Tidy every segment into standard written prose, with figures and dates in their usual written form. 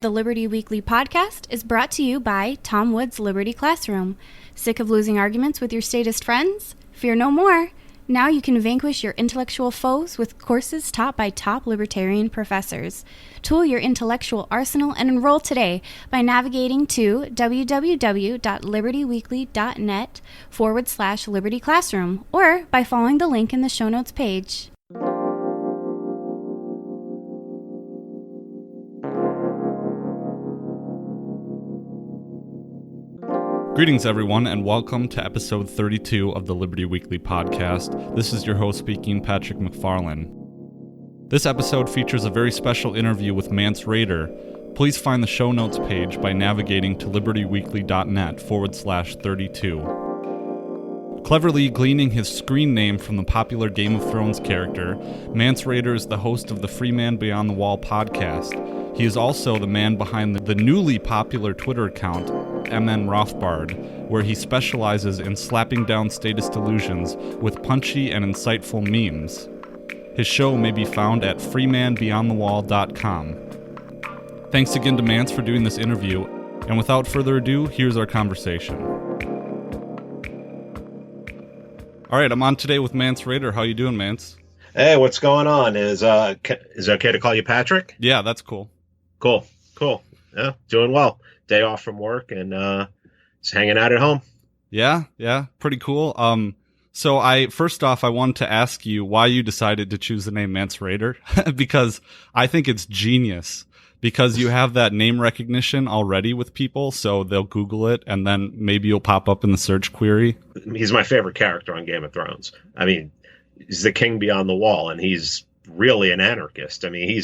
The Liberty Weekly podcast is brought to you by Tom Wood's Liberty Classroom. Sick of losing arguments with your statist friends? Fear no more. Now you can vanquish your intellectual foes with courses taught by top libertarian professors. Tool your intellectual arsenal and enroll today by navigating to www.libertyweekly.net/Liberty Classroom or by following the link in the show notes page. Greetings, everyone, and welcome to episode 32 of the Liberty Weekly podcast. This is your host speaking, Patrick McFarlane. This episode features a very special interview with Mance Rayder. Please find the show notes page by navigating to libertyweekly.net/32. Cleverly gleaning his screen name from the popular Game of Thrones character, Mance Rayder is the host of the Free Man Beyond the Wall podcast. He is also the man behind the newly popular Twitter account, MN Rothbard, where he specializes in slapping down statist delusions with punchy and insightful memes. His show may be found at freemanbeyondthewall.com. Thanks again to Mance for doing this interview, and without further ado, here's our conversation. All right, I'm on today with Mance Rayder. How you doing, Mance? Hey, what's going on? Is it okay to call you Patrick? Yeah, that's cool. Cool. Yeah, doing well. Day off from work and just hanging out at home. Yeah, pretty cool. So first off, I wanted to ask you why you decided to choose the name Mance Rayder, because I think it's genius. Because you have that name recognition already with people, so they'll Google it, and then maybe you'll pop up in the search query. He's my favorite character on Game of Thrones. I mean, he's the king beyond the wall, and he's really an anarchist. I mean,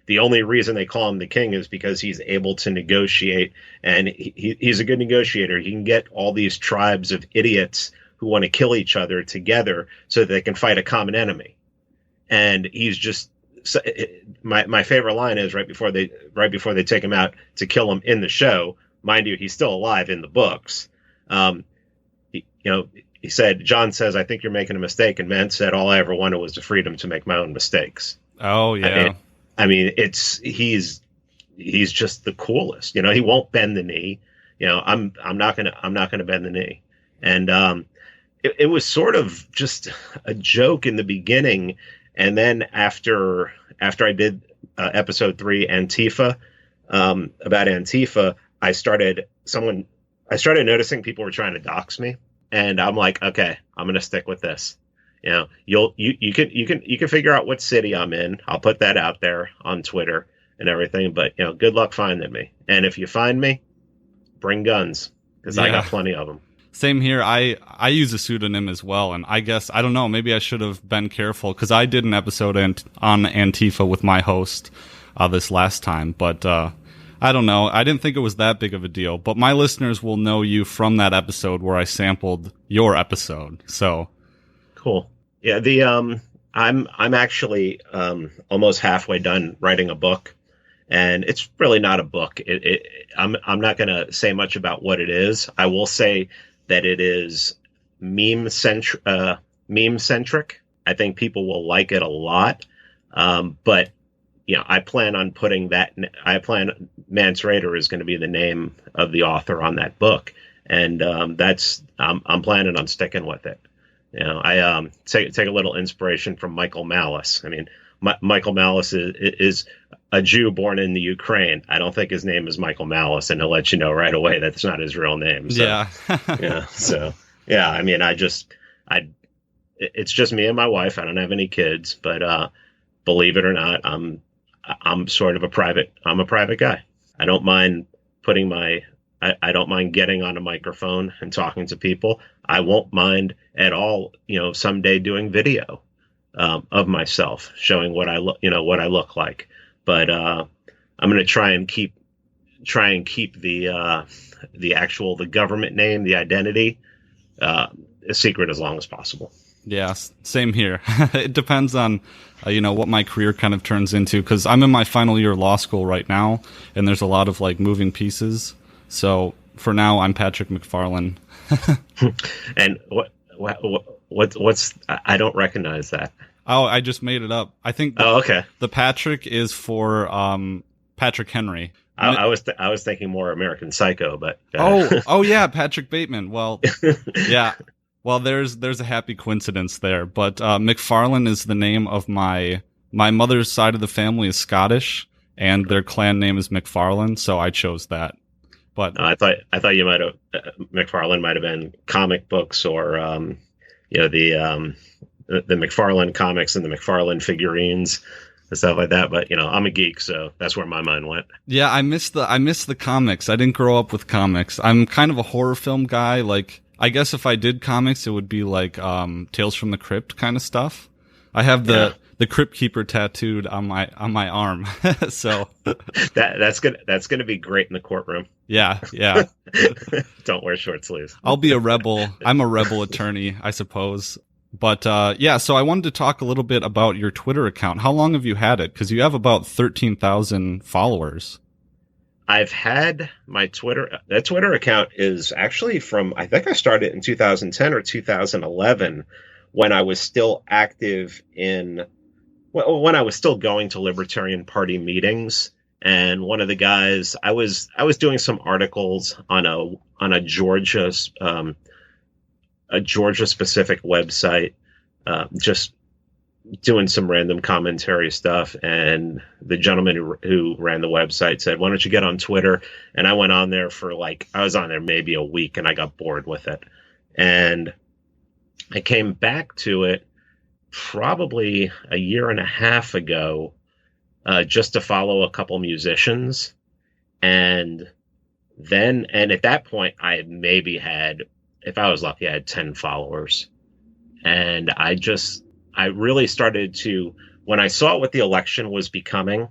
the only reason they call him the king is because he's able to negotiate, and he's a good negotiator. He can get all these tribes of idiots who want to kill each other together so that they can fight a common enemy. And he's just my favorite line is right before they take him out to kill him in the show. Mind you, he's still alive in the books. He said, John says, "I think you're making a mistake," and Mance said, "All I ever wanted was the freedom to make my own mistakes." Oh yeah. I mean, he's just the coolest. He won't bend the knee. I'm not gonna bend the knee. And it was sort of just a joke in the beginning, and then after I did episode 3 Antifa, about Antifa, I started noticing people were trying to dox me, and I'm like, okay, I'm gonna stick with this. You can figure out what city I'm in. I'll put that out there on Twitter and everything. But good luck finding me. And if you find me, bring guns, because I got plenty of them. Same here. I use a pseudonym as well, and I guess I don't know. Maybe I should have been careful, because I did an episode on Antifa with my host this last time. But I don't know. I didn't think it was that big of a deal. But my listeners will know you from that episode where I sampled your episode. So cool. Yeah, I'm actually almost halfway done writing a book, and it's really not a book. I'm not going to say much about what it is. I will say that it is meme centric. I think people will like it a lot, but I plan on putting that. Mance Rayder is going to be the name of the author on that book, and I'm planning on sticking with it. I take a little inspiration from Michael Malice. I mean, Michael Malice is a Jew born in the Ukraine. I don't think his name is Michael Malice, and he'll let you know right away that's not his real name. So, yeah. I mean, it's just me and my wife. I don't have any kids, but believe it or not, I'm sort of a private guy. I don't mind I don't mind getting on a microphone and talking to people. I won't mind at all, someday doing video of myself, showing what I look like. But I'm going to try and keep the government name, the identity, a secret as long as possible. Yeah, same here. It depends on, what my career kind of turns into, because I'm in my final year of law school right now, and there's a lot of moving pieces. So for now, I'm Patrick McFarlane. And what's I don't recognize that. Oh, I just made it up. I think. Okay. The Patrick is for Patrick Henry. I was thinking more American Psycho, but oh yeah, Patrick Bateman. Well, yeah. Well, there's a happy coincidence there, but McFarlane is the name of my mother's side of the family is Scottish, and their clan name is McFarlane, so I chose that. But I thought you might have McFarlane might have been comic books or the McFarlane comics and the McFarlane figurines and stuff like that. But I'm a geek, so that's where my mind went. Yeah, I miss the comics. I didn't grow up with comics. I'm kind of a horror film guy. Like, I guess if I did comics, it would be like Tales from the Crypt kind of stuff. I have the Crypt Keeper tattooed on my arm, so that's gonna be great in the courtroom. Yeah. Don't wear short sleeves. I'll be a rebel. I'm a rebel attorney, I suppose. But so I wanted to talk a little bit about your Twitter account. How long have you had it? Because you have about 13,000 followers. I've had my Twitter. That Twitter account is actually from, I think I started in 2010 or 2011 when I was still active when I was still going to Libertarian Party meetings. And one of the guys, I was doing some articles on a Georgia specific website, just doing some random commentary stuff. And the gentleman who ran the website said, "Why don't you get on Twitter?" And I went on there I was on there maybe a week, and I got bored with it. And I came back to it probably a year and a half ago, just to follow a couple musicians. And at that point, I maybe had, if I was lucky, I had 10 followers. And I really started to, when I saw what the election was becoming,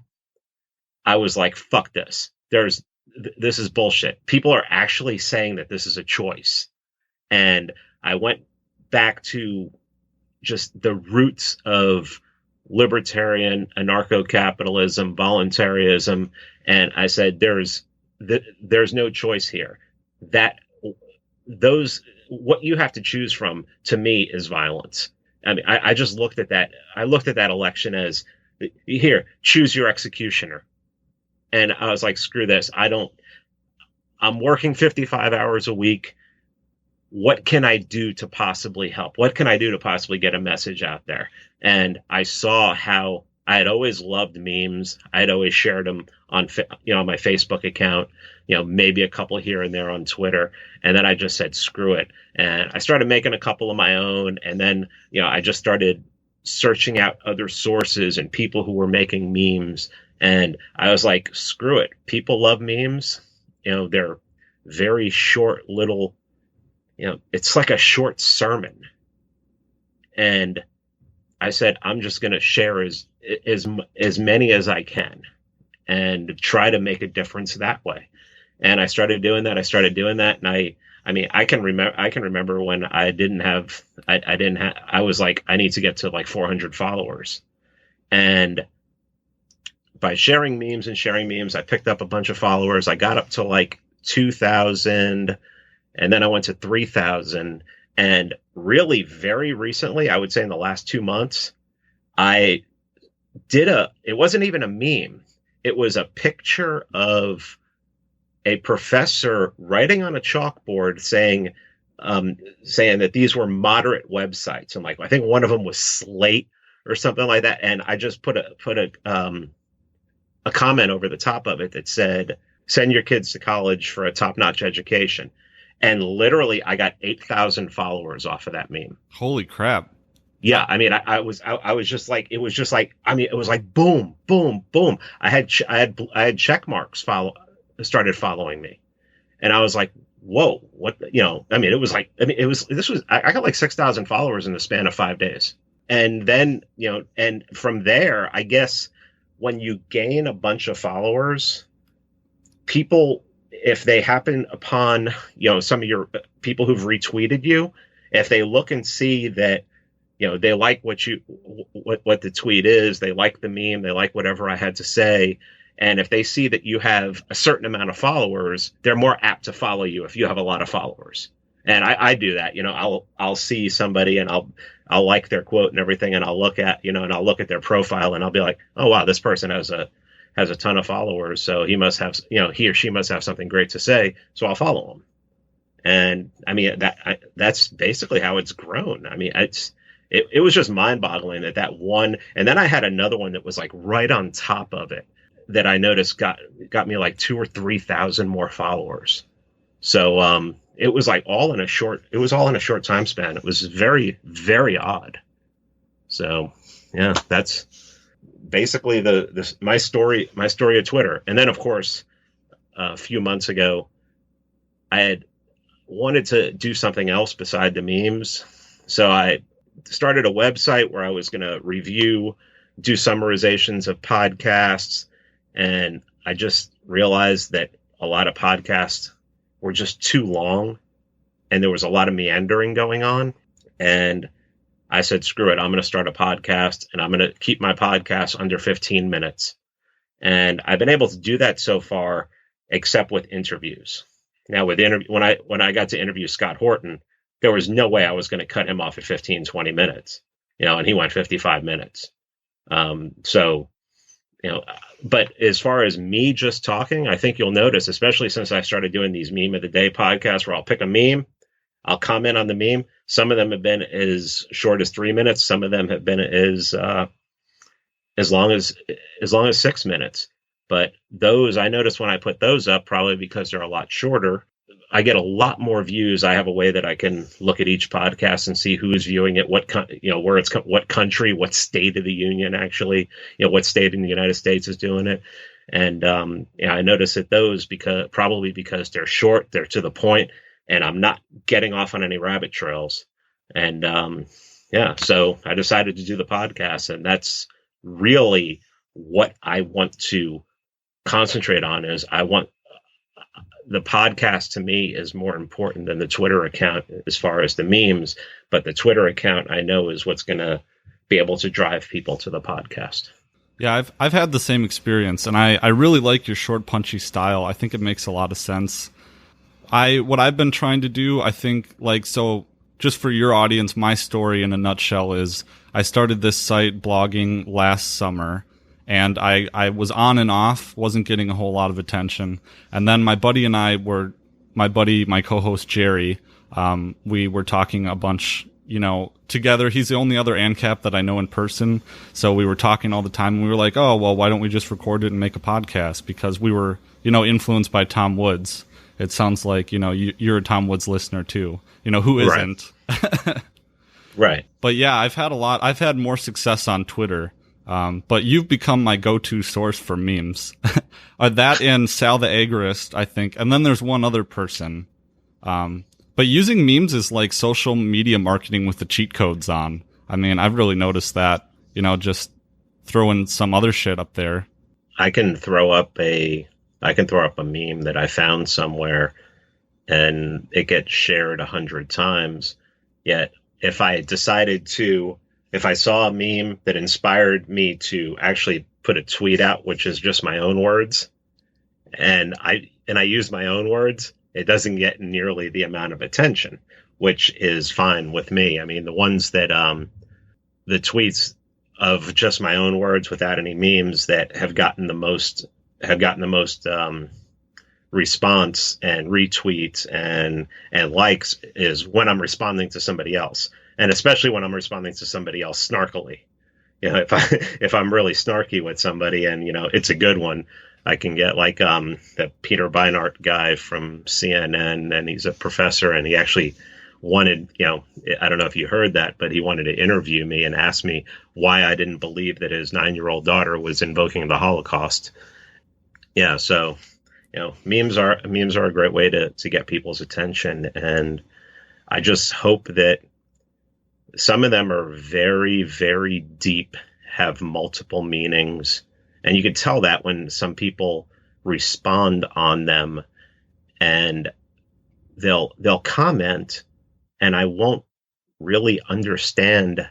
I was like, fuck this. This is bullshit. People are actually saying that this is a choice. And I went back to just the roots of libertarian, anarcho-capitalism, voluntarism. And I said, there's no choice here. What you have to choose from, to me, is violence. I mean, I just looked at that. I looked at that election as, here, choose your executioner. And I was like, screw this. I'm working 55 hours a week. What can I do to possibly help? What can I do to possibly get a message out there? And I saw how I had always loved memes. I had always shared them on my Facebook account, maybe a couple here and there on Twitter. And then I just said, screw it. And I started making a couple of my own. And then, I just started searching out other sources and people who were making memes. And I was like, screw it. People love memes. They're very short little, it's like a short sermon. And I said, I'm just going to share as many as I can and try to make a difference that way. And I started doing that. And I can remember when I was like, I need to get to like 400 followers. And by sharing memes, I picked up a bunch of followers. I got up to like 2,000, and then I went to 3,000. And really very recently, I would say in the last 2 months, it wasn't even a meme. It was a picture of a professor writing on a chalkboard saying that these were moderate websites. And like, I think one of them was Slate or something like that. And I just put a comment over the top of it that said, send your kids to college for a top-notch education. And literally, I got 8,000 followers off of that meme. Holy crap. Yeah, I mean, I was just like, it was like boom, boom, boom. I had check marks started following me, and I was like, whoa, what? I got like 6,000 followers in the span of 5 days, and then and from there, I guess when you gain a bunch of followers, people, if they happen upon some of your people who've retweeted you, if they look and see that they like what the tweet is, they like the meme, they like whatever I had to say, and if they see that you have a certain amount of followers, they're more apt to follow you if you have a lot of followers. And I do that. I'll see somebody and I'll like their quote and everything, and I'll look at their profile and I'll be like, oh wow, this person has has a ton of followers, so he must have, he or she must have something great to say, so I'll follow him. And I mean, that's basically how it's grown. I mean, it was just mind boggling that one, and then I had another one that was like right on top of it that I noticed got me like 2,000 or 3,000 more followers. So it was like all in a short time span. It was very, very odd. So yeah, that's basically my story of Twitter. And then of course, a few months ago, I had wanted to do something else beside the memes. So I started a website where I was going to do summarizations of podcasts. And I just realized that a lot of podcasts were just too long and there was a lot of meandering going on. And I said, screw it, I'm going to start a podcast and I'm going to keep my podcast under 15 minutes. And I've been able to do that so far, except with interviews. Now, when I got to interview Scott Horton, there was no way I was going to cut him off at 15, 20 minutes, and he went 55 minutes. So, but as far as me just talking, I think you'll notice, especially since I started doing these meme of the day podcasts where I'll pick a meme, I'll comment on the meme. Some of them have been as short as 3 minutes. Some of them have been as long as 6 minutes. But those, I noticed when I put those up, probably because they're a lot shorter, I get a lot more views. I have a way that I can look at each podcast and see who's viewing it, what country, what state of the union, actually, what state in the United States is doing it. And I notice that those, because they're short, they're to the point, and I'm not getting off on any rabbit trails. And so I decided to do the podcast, and that's really what I want to concentrate on. Is I want the podcast, to me, is more important than the Twitter account as far as the memes, but the Twitter account I know is what's going to be able to drive people to the podcast. Yeah, I've had the same experience, and I really like your short, punchy style. I think it makes a lot of sense. What I've been trying to do, I think, so just for your audience, my story in a nutshell is I started this site blogging last summer. And I was on and off, wasn't getting a whole lot of attention. And then my buddy and I my co-host Jerry, we were talking a bunch, together. He's the only other Ancap that I know in person. So we were talking all the time, and we were like, oh, well, why don't we just record it and make a podcast? Because we were, influenced by Tom Woods. It sounds like, you're a Tom Woods listener too. Who isn't? Right. Right. But yeah, I've had more success on Twitter. But you've become my go-to source for memes. That and Sal the Agorist, I think. And then there's one other person. But using memes is like social media marketing with the cheat codes on. I mean, I've really noticed that, just throwing some other shit up there. I can throw up a meme that I found somewhere and it gets shared 100 times. Yet if I saw a meme that inspired me to actually put a tweet out, which is just my own words, and I use my own words, it doesn't get nearly the amount of attention, which is fine with me. I mean, the ones that the tweets of just my own words without any memes that have gotten the most response and retweets and likes is when I'm responding to somebody else. And especially when I'm responding to somebody else snarkily, if I'm really snarky with somebody and, it's a good one, I can get like the Peter Beinart guy from CNN, and he's a professor, and he actually wanted, I don't know if you heard that, but he wanted to interview me and ask me why I didn't believe that his 9-year-old daughter was invoking the Holocaust. Yeah. So, memes are a great way to get people's attention. And I just hope that some of them are very, very deep, have multiple meanings. And you can tell that when some people respond on them, and they'll comment, and I won't really understand.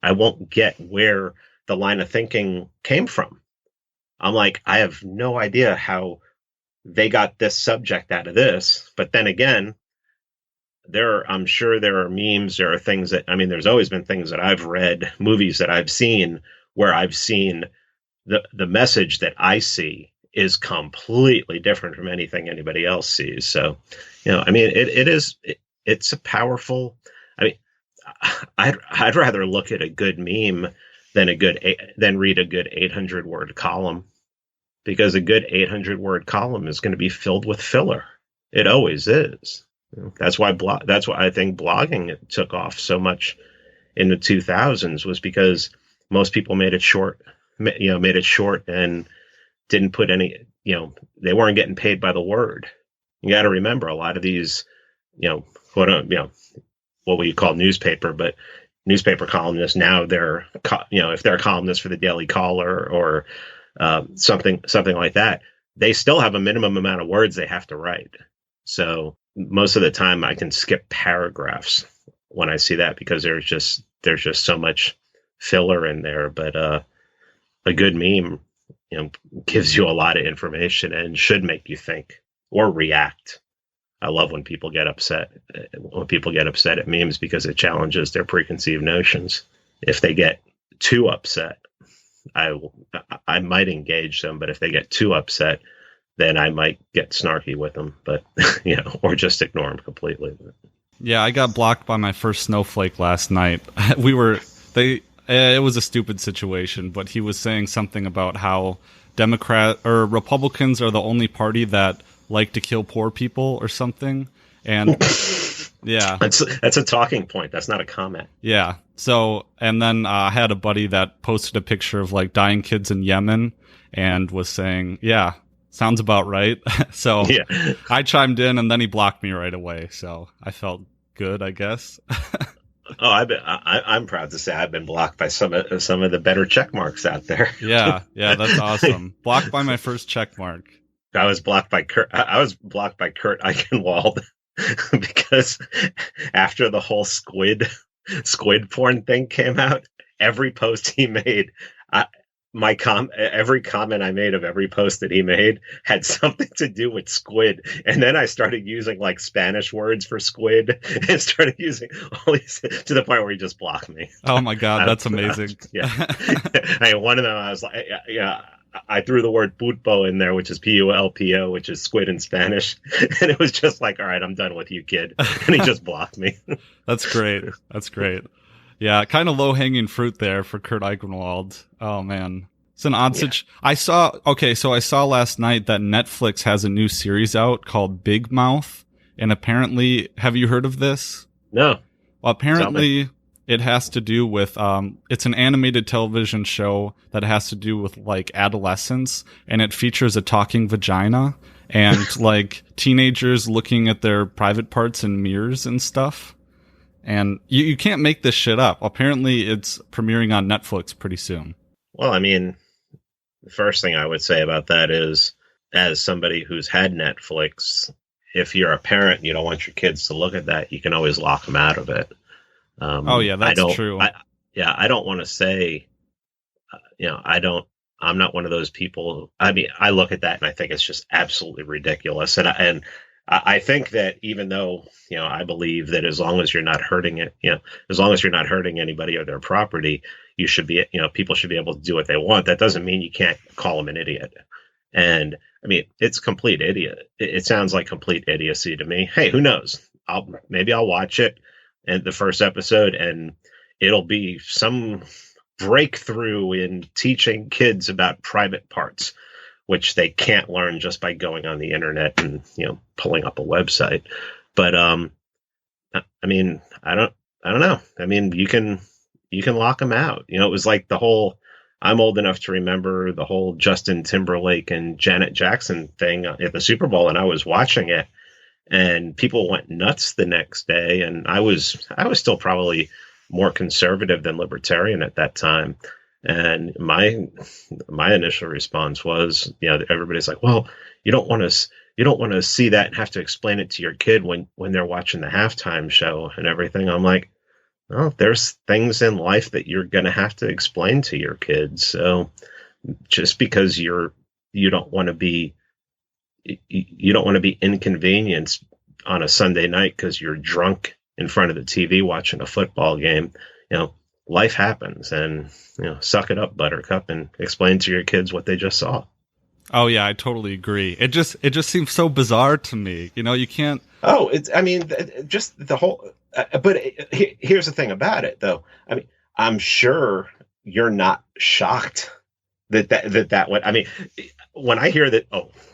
I won't get where the line of thinking came from. I'm like, I have no idea how they got this subject out of this. But then again, I'm sure there are memes, there are things there's always been things that I've read, movies that I've seen, where I've seen the message that I see is completely different from anything anybody else sees. So, I mean, it's a powerful. I mean, I'd rather look at a good meme than read a good 800-word column, because a good 800-word column is going to be filled with filler. It always is. That's why I think blogging took off so much in the 2000s, was because most people made it short, and didn't put any, they weren't getting paid by the word. You got to remember, a lot of these, what we call newspaper columnists, now they're, if they're columnists for the Daily Caller or something like that, they still have a minimum amount of words they have to write. So most of the time I can skip paragraphs when I see that, because there's just so much filler in there. But a good meme, gives you a lot of information and should make you think or react. I love when people get upset at memes, because it challenges their preconceived notions. If they get too upset, I might engage them, but if they get too upset, then I might get snarky with them, but or just ignore them completely. Yeah, I got blocked by my first snowflake last night. It was a stupid situation, but he was saying something about how Republicans are the only party that like to kill poor people or something. And yeah, that's a talking point. That's not a comment. Yeah. So, and then I had a buddy that posted a picture of like dying kids in Yemen and was saying, yeah, sounds about right. So yeah. I chimed in, and then he blocked me right away. So I felt good, I guess. Oh, I'm proud to say I've been blocked by some of the better check marks out there. Yeah, that's awesome. Blocked by my first check mark. I was blocked by Kurt Eichenwald because after the whole squid porn thing came out, every post he made, every comment I made of every post that he made had something to do with squid. And then I started using like Spanish words for squid, and started using all these, to the point where he just blocked me. Oh my God, that's amazing. Yeah. I mean, one of them, I was like, yeah, I threw the word pulpo in there, which is Pulpo, which is squid in Spanish. And it was just like, all right, I'm done with you, kid. And he just blocked me. That's great. Yeah, kind of low-hanging fruit there for Kurt Eichenwald. Oh, man. It's an odd situation. I saw last night that Netflix has a new series out called Big Mouth. And apparently, have you heard of this? No. Well, apparently it has to do with, it's an animated television show that has to do with like adolescence, and it features a talking vagina and like teenagers looking at their private parts in mirrors and stuff. And you can't make this shit up. Apparently it's premiering on Netflix pretty soon. Well, I mean, the first thing I would say about that is, as somebody who's had Netflix, if you're a parent and you don't want your kids to look at that, you can always lock them out of it. Oh yeah, that's true. I don't want to say, I'm not one of those people. I mean, I look at that and I think it's just absolutely ridiculous. And I think that even though, I believe that as long as you're not hurting anybody or their property, you should be, people should be able to do what they want. That doesn't mean you can't call them an idiot. And I mean, it's complete idiot. It sounds like complete idiocy to me. Hey, who knows? Maybe I'll watch it and the first episode, and it'll be some breakthrough in teaching kids about private parts, which they can't learn just by going on the internet and, pulling up a website. But, I mean, I don't know. I mean, you can lock them out. It was like I'm old enough to remember the whole Justin Timberlake and Janet Jackson thing at the Super Bowl, and I was watching it, and people went nuts the next day. And I was still probably more conservative than libertarian at that time. And my initial response was, everybody's like, well, you don't want to see that and have to explain it to your kid when they're watching the halftime show and everything. I'm like, well, there's things in life that you're going to have to explain to your kids. So just because you don't want to be inconvenienced on a Sunday night because you're drunk in front of the TV watching a football game, life happens, and suck it up, Buttercup, and explain to your kids what they just saw. Oh yeah, I totally agree. It just seems so bizarre to me. You can't. Oh, just the whole. But here's the thing about it, though. I mean, I'm sure you're not shocked that would. I mean, when I hear that,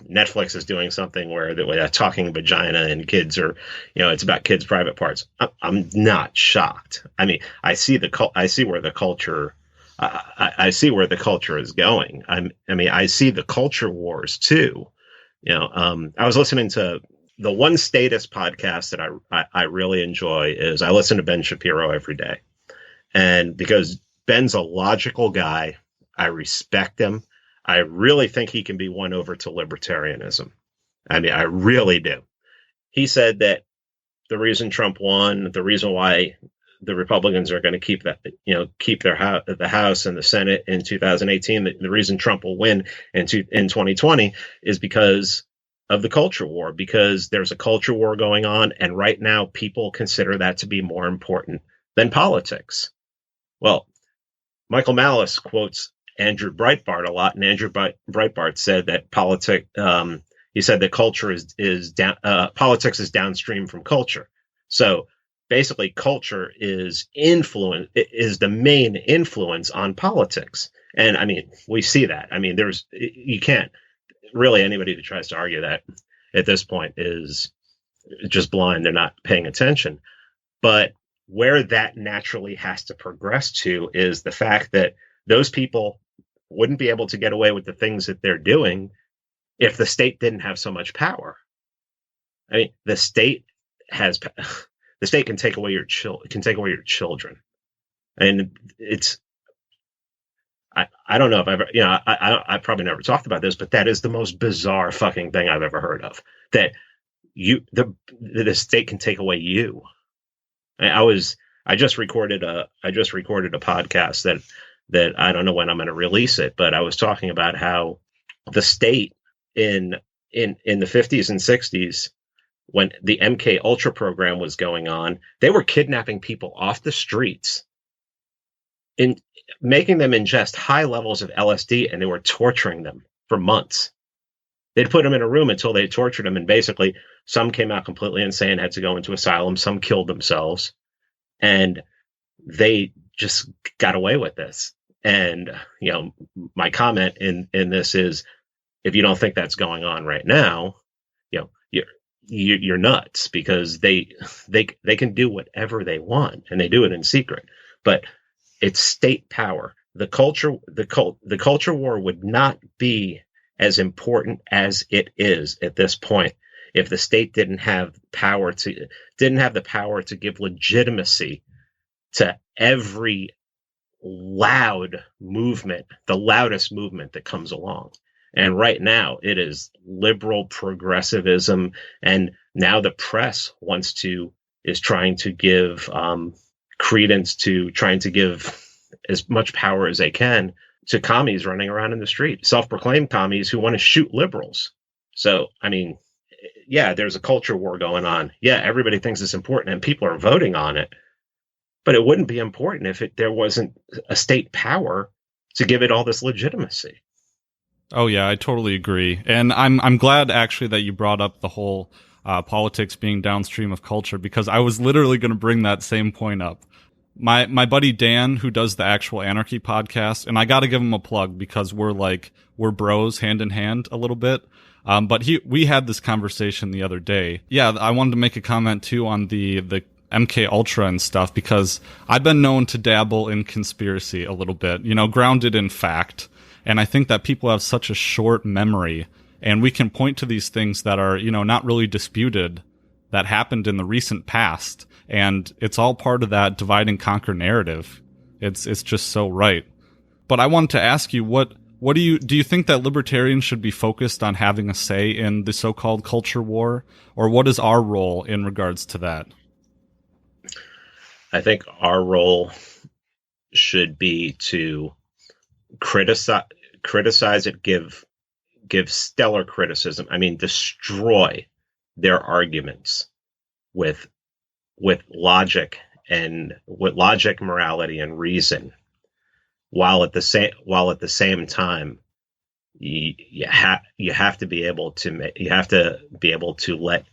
Netflix is doing something where they're talking vagina and kids, or it's about kids' private parts, I'm not shocked. I mean, I see where the culture. I see where the culture is going. I see the culture wars too. I was listening to the one statist podcast that I really enjoy. Is I listen to Ben Shapiro every day, and because Ben's a logical guy, I respect him. I really think he can be won over to libertarianism. I mean, I really do. He said that the reason Trump won, the reason why the Republicans are going to keep the House and the Senate in 2018, the reason Trump will win in 2020 is because of the culture war, because there's a culture war going on. And right now, people consider that to be more important than politics. Well, Michael Malice quotes Andrew Breitbart a lot, and Andrew Breitbart said that he said that culture politics is downstream from culture. So basically, culture is the main influence on politics. And I mean, we see that. I mean, you can't really, anybody that tries to argue that at this point is just blind. They're not paying attention. But where that naturally has to progress to is the fact that those people wouldn't be able to get away with the things that they're doing if the state didn't have so much power. I mean, the state can take away your children, and it's. I don't know if I've ever, I probably never talked about this, but that is the most bizarre fucking thing I've ever heard of. That the state can take away you. I just recorded a podcast that I don't know when I'm going to release it, but I was talking about how the state in the 50s and 60s, when the MK Ultra program was going on, they were kidnapping people off the streets and making them ingest high levels of LSD, and they were torturing them for months. They'd put them in a room until they tortured them, and basically some came out completely insane, had to go into asylum, some killed themselves, and they just got away with this. And my comment in this is, if you don't think that's going on right now, you're nuts, because they can do whatever they want, and they do it in secret. But it's state power. The culture war would not be as important as it is at this point if the state didn't have the power to give legitimacy to every loud movement, the loudest movement that comes along. And right now it is liberal progressivism, and now the press is trying to give credence to trying to give as much power as they can to commies running around in the street, self-proclaimed commies who want to shoot liberals. So, I mean, yeah, there's a culture war going on. Yeah, everybody thinks it's important and people are voting on it, but it wouldn't be important if there wasn't a state power to give it all this legitimacy. Oh yeah, I totally agree. And I'm glad actually that you brought up the whole politics being downstream of culture, because I was literally going to bring that same point up. My buddy Dan, who does the Actual Anarchy podcast, and I got to give him a plug because we're bros hand in hand a little bit. But we had this conversation the other day. Yeah, I wanted to make a comment too on the MK Ultra and stuff, because I've been known to dabble in conspiracy a little bit, grounded in fact. And I think that people have such a short memory, and we can point to these things that are, not really disputed, that happened in the recent past. And it's all part of that divide and conquer narrative. It's just so right. But I wanted to ask you, what do you think that libertarians should be focused on having a say in the so-called culture war, or what is our role in regards to that? I think our role should be to criticize it, give stellar criticism. I mean, destroy their arguments with logic and with logic, morality, and reason, while at the same time you have to be able to let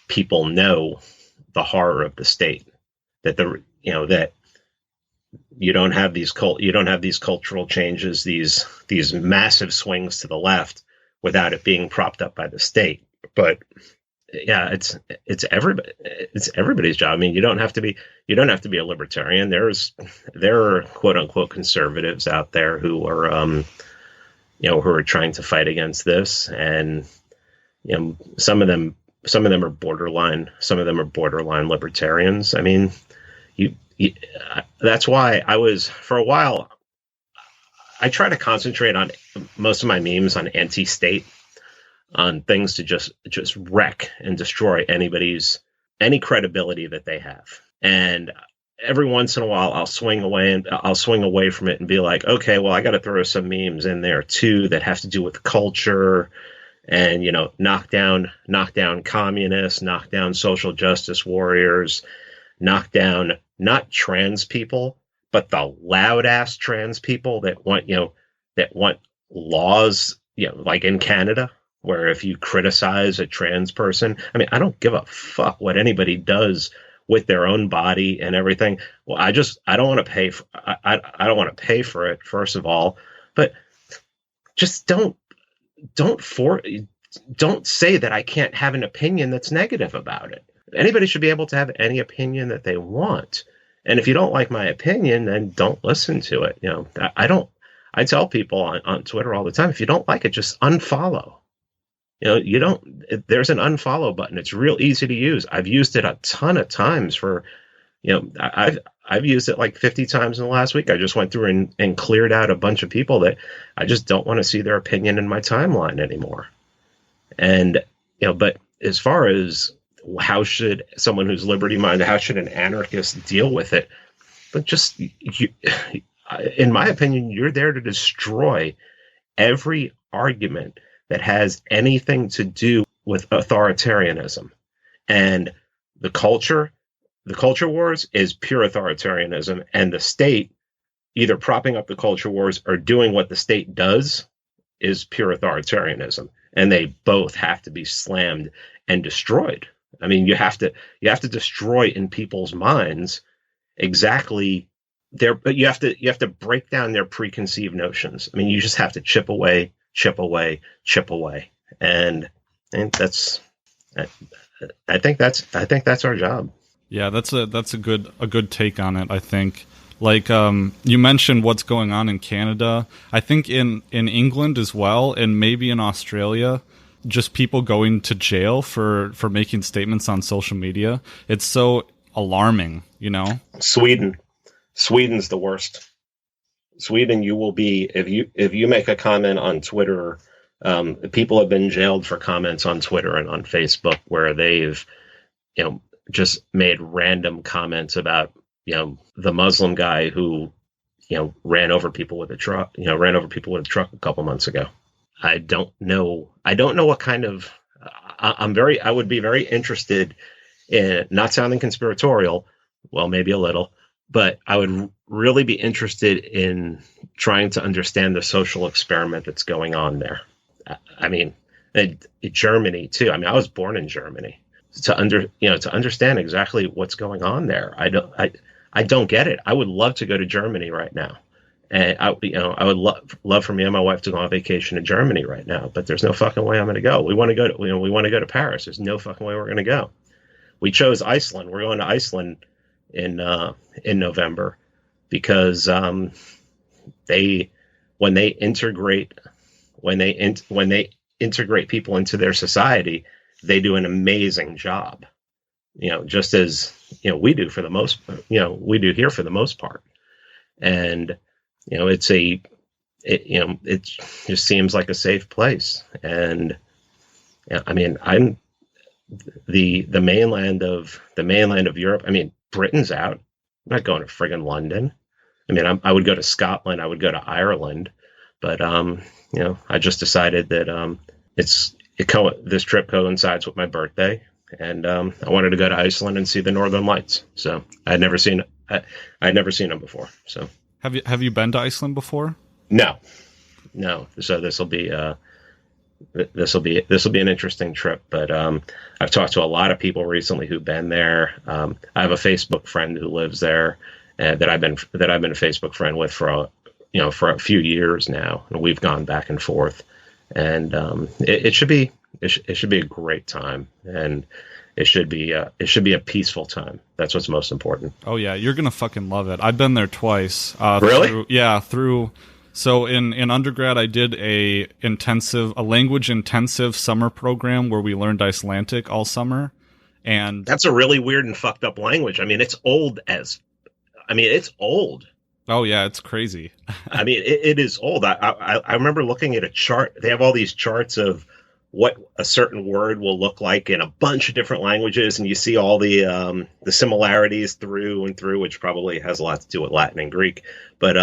people know the horror of the state, that that you don't have these cultural changes, these massive swings to the left without it being propped up by the state. But yeah, it's everybody's job. I mean, you don't have to be a libertarian. There are quote unquote conservatives out there who are who are trying to fight against this, and some of them are borderline libertarians. I mean, that's why for a while I try to concentrate on most of my memes on anti-state, on things to just wreck and destroy any credibility that they have. And every once in a while I'll swing away from it and be like, okay, well, I got to throw some memes in there too that have to do with culture and, knock down communists, knock down social justice warriors, knock down not trans people, but the loud ass trans people that want laws, like in Canada, where if you criticize a trans person, I mean, I don't give a fuck what anybody does with their own body and everything. Well, I don't want to pay for, I don't want to pay for it, first of all, but just don't say that I can't have an opinion that's negative about it. Anybody should be able to have any opinion that they want. And if you don't like my opinion, then don't listen to it. I tell people on Twitter all the time, if you don't like it, just unfollow. There's an unfollow button. It's real easy to use. I've used it a ton of times I've used it like 50 times in the last week. I just went through and cleared out a bunch of people that I just don't want to see their opinion in my timeline anymore. And, but as far as how should someone who's liberty-minded, how should an anarchist deal with it? But just, in my opinion, you're there to destroy every argument that has anything to do with authoritarianism. And the culture wars is pure authoritarianism, and the state either propping up the culture wars or doing what the state does is pure authoritarianism. And they both have to be slammed and destroyed. I mean, you have to destroy in people's minds exactly you have to break down their preconceived notions. I mean, you just have to chip away. And that's, I think that's our job. Yeah, that's a good take on it, I think. Like, you mentioned what's going on in Canada. I think in England as well, and maybe in Australia, just people going to jail for making statements on social media. It's so alarming, Sweden's the worst. Sweden, you will be, if you make a comment on Twitter, people have been jailed for comments on Twitter and on Facebook where they've, just made random comments about, the Muslim guy who, ran over people with a truck a couple months ago. I don't know what kind of, I would be very interested in, not sounding conspiratorial, well, maybe a little, but I would really be interested in trying to understand the social experiment that's going on there. I mean, Germany too. I mean, I was born in Germany. To understand exactly what's going on there, I don't get it. I would love to go to Germany right now, and I would love for me and my wife to go on vacation to Germany right now. But there's no fucking way I'm going to go. We want to go to Paris. There's no fucking way we're going to go. We chose Iceland. We're going to Iceland in November because when they integrate people into their society, they do an amazing job, just as, we do for the most, we do here for the most part. And, it just seems like a safe place. And I mean, I'm the mainland of Europe. I mean, Britain's out. I'm not going to friggin' London. I mean, I would go to Scotland. I would go to Ireland, but, I just decided that, this trip coincides with my birthday. and I wanted to go to Iceland and see the Northern Lights. So I'd never seen them before. So Have you been to Iceland before? No. So this will be an interesting trip. But I've talked to a lot of people recently who've been there. I have a Facebook friend who lives there, that I've been a Facebook friend with for a few years now, and we've gone back and forth. And it should be a great time, and it should be a peaceful time. That's what's most important. Oh yeah, you're gonna fucking love it. I've been there twice. Really? So in undergrad, I did a language intensive summer program where we learned Icelandic all summer, and that's a really weird and fucked up language. I mean, it's old. Oh yeah, it's crazy. I mean, it is old. I remember looking at a chart. They have all these charts of what a certain word will look like in a bunch of different languages, and you see all the similarities through and through, which probably has a lot to do with Latin and Greek. But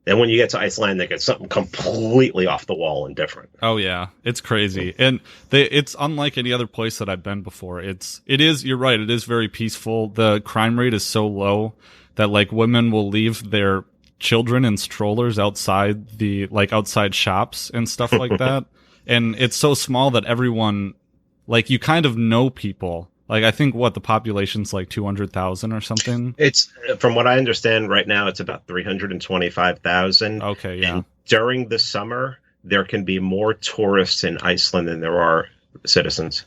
then when you get to Icelandic, it's something completely off the wall and different. Oh yeah, it's crazy, and it's unlike any other place that I've been before. You're right. It is very peaceful. The crime rate is so low that like women will leave their children in strollers outside outside shops and stuff like that. And it's so small that everyone, like, you kind of know people. Like, I think the population's like 200,000 or something. It's, from what I understand right now, it's about 325,000. Okay, yeah. And during the summer, there can be more tourists in Iceland than there are citizens.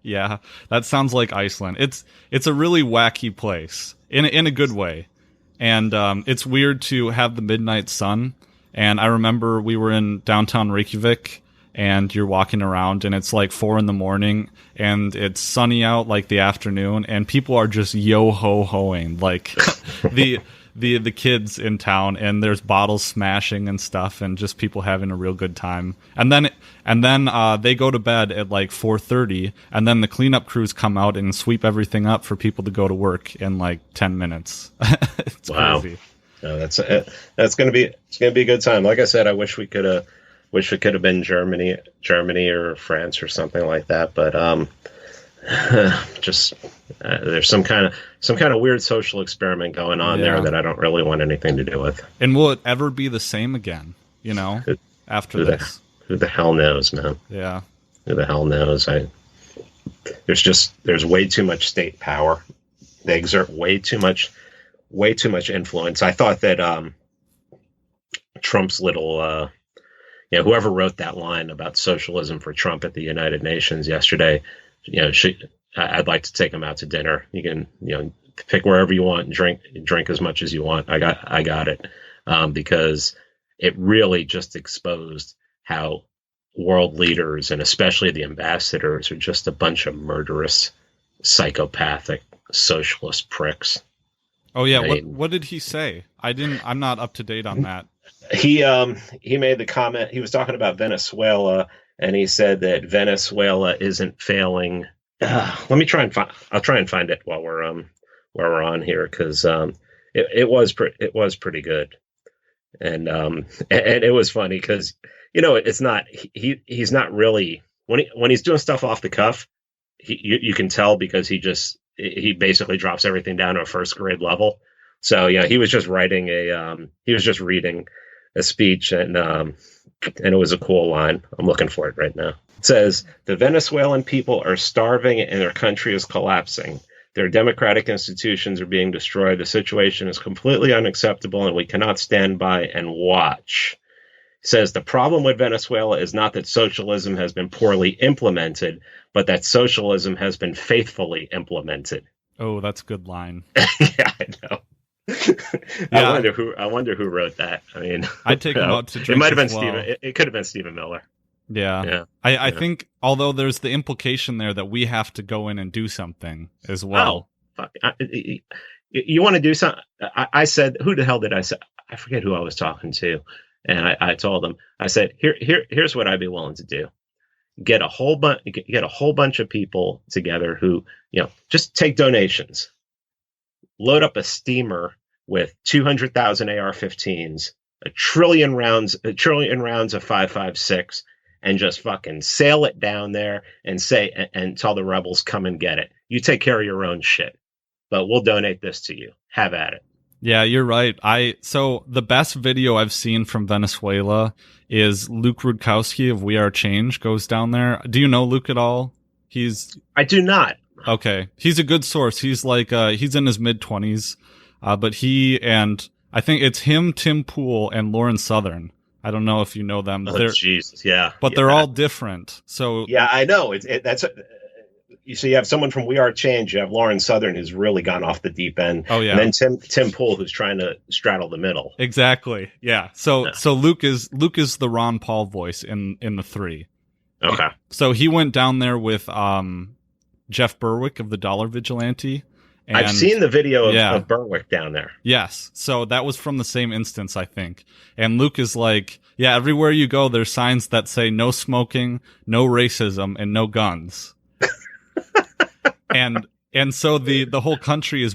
Yeah, that sounds like Iceland. It's a really wacky place in a good way. And it's weird to have the midnight sun. And I remember we were in downtown Reykjavik, and you're walking around, and it's like 4 a.m, and it's sunny out like the afternoon, and people are just yo-ho-hoing, like the kids in town, and there's bottles smashing and stuff, and just people having a real good time. And then they go to bed at like 4:30, and then the cleanup crews come out and sweep everything up for people to go to work in like 10 minutes. It's wow. Crazy. No, it's gonna be a good time. Like I said, I wish we could have been Germany or France or something like that. But there's some kind of weird social experiment going on there that I don't really want anything to do with. And will it ever be the same again? After this, who the hell knows, man? Yeah, who the hell knows? There's way too much state power. They exert way too much influence. I thought that Trump's little, whoever wrote that line about socialism for Trump at the United Nations yesterday, I'd like to take him out to dinner. You can, pick wherever you want and drink as much as you want. I got it. Because it really just exposed how world leaders, and especially the ambassadors, are just a bunch of murderous, psychopathic, socialist pricks. Oh yeah, what did he say? I'm not up to date on that. He made the comment. He was talking about Venezuela, and he said that Venezuela isn't failing. I'll try and find it while we're on here, because it was pretty good, and it was funny because it's not he's not really, when he's doing stuff off the cuff, you can tell, because he basically drops everything down to a first grade level. So he was just reading a speech, and it was a cool line. I'm looking for it right now. It says, "The Venezuelan people are starving and their country is collapsing. Their democratic institutions are being destroyed. The situation is completely unacceptable, and we cannot stand by and watch." It says, "The problem with Venezuela is not that socialism has been poorly implemented, but that socialism has been faithfully implemented." Oh, that's a good line. Yeah, I know. Yeah. I wonder who wrote that. I mean, I'd take him out to drink. It might have been Stephen. It could have been Stephen Miller. Yeah. I think, although there's the implication there that we have to go in and do something as well. Oh, you want to do something? I said, who the hell did I say? I forget who I was talking to. And I told them, I said, here's what I'd be willing to do. Get a whole bunch of people together who, just take donations, load up a steamer with 200,000 AR-15s, a trillion rounds of 5.56, and just fucking sail it down there and and tell the rebels, come and get it. You take care of your own shit, but we'll donate this to you. Have at it. Yeah, you're right. So the best video I've seen from Venezuela is Luke Rudkowski of We Are Change goes down there. Do you know Luke at all? I do not. Okay. He's a good source. He's like, he's in his mid-20s, but he and I think it's him, Tim Pool, and Lauren Southern. I don't know if you know them. Oh, Jesus, yeah. But they're all different. So yeah, I know. You see, you have someone from We Are Change. You have Lauren Southern, who's really gone off the deep end. Oh yeah. And then Tim Pool, who's trying to straddle the middle. Exactly. Yeah. So Luke is the Ron Paul voice in the three. Okay. So he went down there with Jeff Berwick of the Dollar Vigilante. And I've seen the video of Berwick down there. Yes. So that was from the same instance, I think. And Luke is like, yeah, everywhere you go, there's signs that say no smoking, no racism, and no guns. And so the whole country is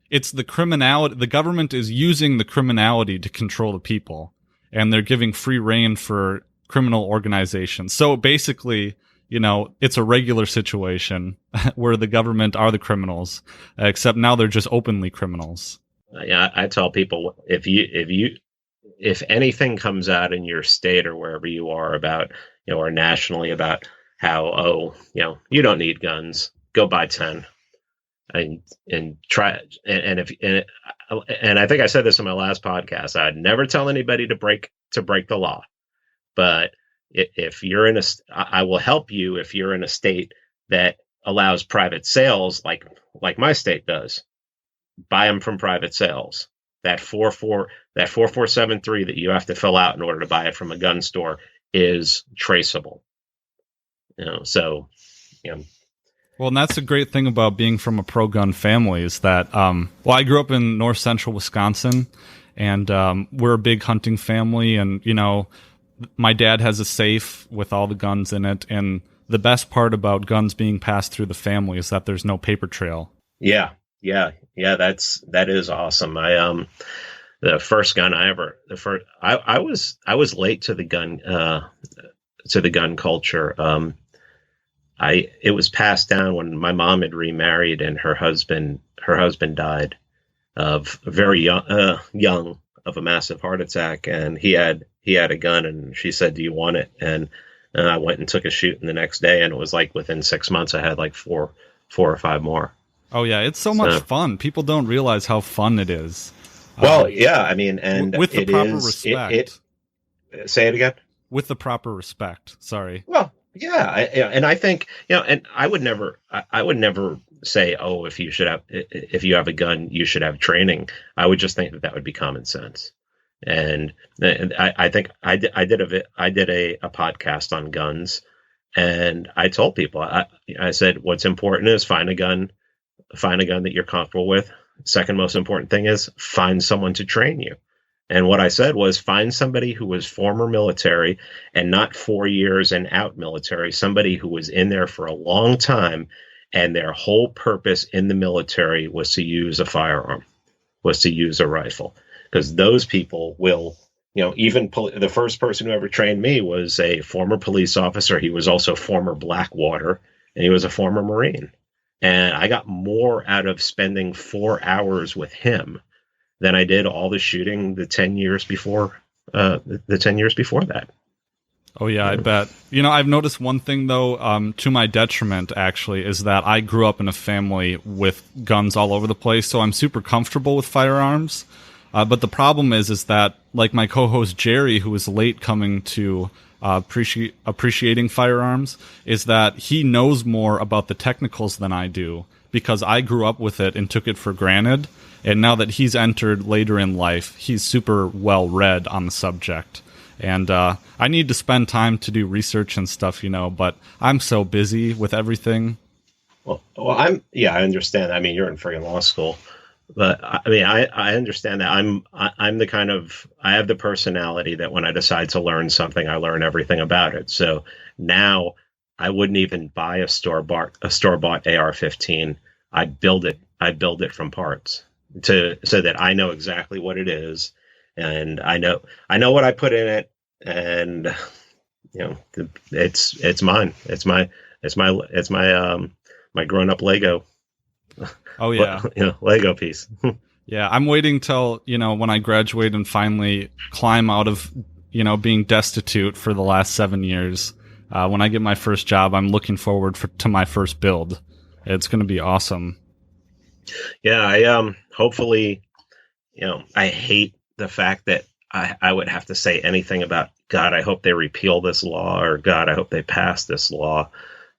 it's the criminality. The government is using the criminality to control the people, and they're giving free rein for criminal organizations. So basically, it's a regular situation where the government are the criminals, except now they're just openly criminals. Yeah, I tell people if anything comes out in your state or wherever you are about, or nationally about how, you don't need guns, go buy 10 and try it. And I think I said this in my last podcast. I'd never tell anybody to break the law, but if you're I will help you if you're in a state that allows private sales, like my state does. Buy them from private sales. That 4473 that you have to fill out in order to buy it from a gun store is traceable. So. Well, and that's the great thing about being from a pro-gun family is that, I grew up in north central Wisconsin, and we're a big hunting family, and, my dad has a safe with all the guns in it, and the best part about guns being passed through the family is that there's no paper trail. Yeah, that is awesome. The first gun I was late to the gun culture. It was passed down when my mom had remarried and her husband died of very young of a massive heart attack, and he had a gun, and she said, "Do you want it?" And I went and took a shoot, and the next day, and it was like within 6 months, I had like four or five more. Oh yeah, it's so much fun. People don't realize how fun it is. Well, yeah, I mean, and with the proper respect. Say it again. With the proper respect. Sorry. Well. Yeah, and I think and I would never say, oh, if you have a gun, you should have training. I would just think that would be common sense. And I think I did a podcast on guns, and I told people I said what's important is find a gun that you're comfortable with. Second most important thing is find someone to train you. And what I said was find somebody who was former military and not 4 years and out military, somebody who was in there for a long time, and their whole purpose in the military was to use a firearm, was to use a rifle. Because those people will, even the first person who ever trained me was a former police officer. He was also former Blackwater, and he was a former Marine. And I got more out of spending 4 hours with him than I did all the shooting the 10 years before that. Oh yeah, I bet. I've noticed one thing though, to my detriment actually, is that I grew up in a family with guns all over the place, so I'm super comfortable with firearms. But the problem is that, like my co-host Jerry, who was late coming to appreciating firearms, is that he knows more about the technicals than I do, because I grew up with it and took it for granted. And now that he's entered later in life, he's super well read on the subject. And I need to spend time to do research and stuff, but I'm so busy with everything. Well, I understand. I mean, you're in friggin' law school, but I mean, I understand that. I'm the kind of, I have the personality that when I decide to learn something, I learn everything about it. So now I wouldn't even buy a store-bought AR-15. I build it from parts. So that I know exactly what it is, and I know what I put in it, and it's mine. It's my my grown up Lego. Oh yeah. Lego piece. Yeah, I'm waiting till, when I graduate and finally climb out of, being destitute for the last 7 years. When I get my first job, I'm looking forward to my first build. It's going to be awesome. Yeah, I hopefully, I hate the fact that I would have to say anything about, God, I hope they repeal this law, or God, I hope they pass this law.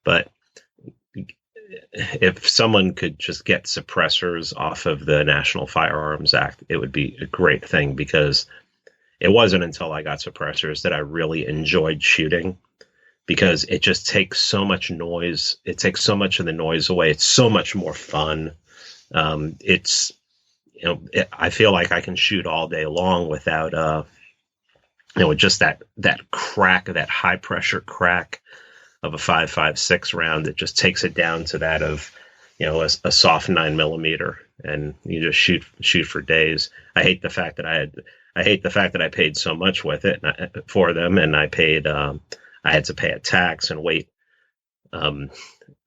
But if someone could just get suppressors off of the National Firearms Act, it would be a great thing, because it wasn't until I got suppressors that I really enjoyed shooting, because it just takes so much noise. It takes so much of the noise away. It's so much more fun. I feel like I can shoot all day long without, just that crack, that high pressure crack of a 5.56 round that just takes it down to that of, a soft 9mm, and you just shoot for days. I hate the fact that I paid so much with it for them, and I had to pay a tax and wait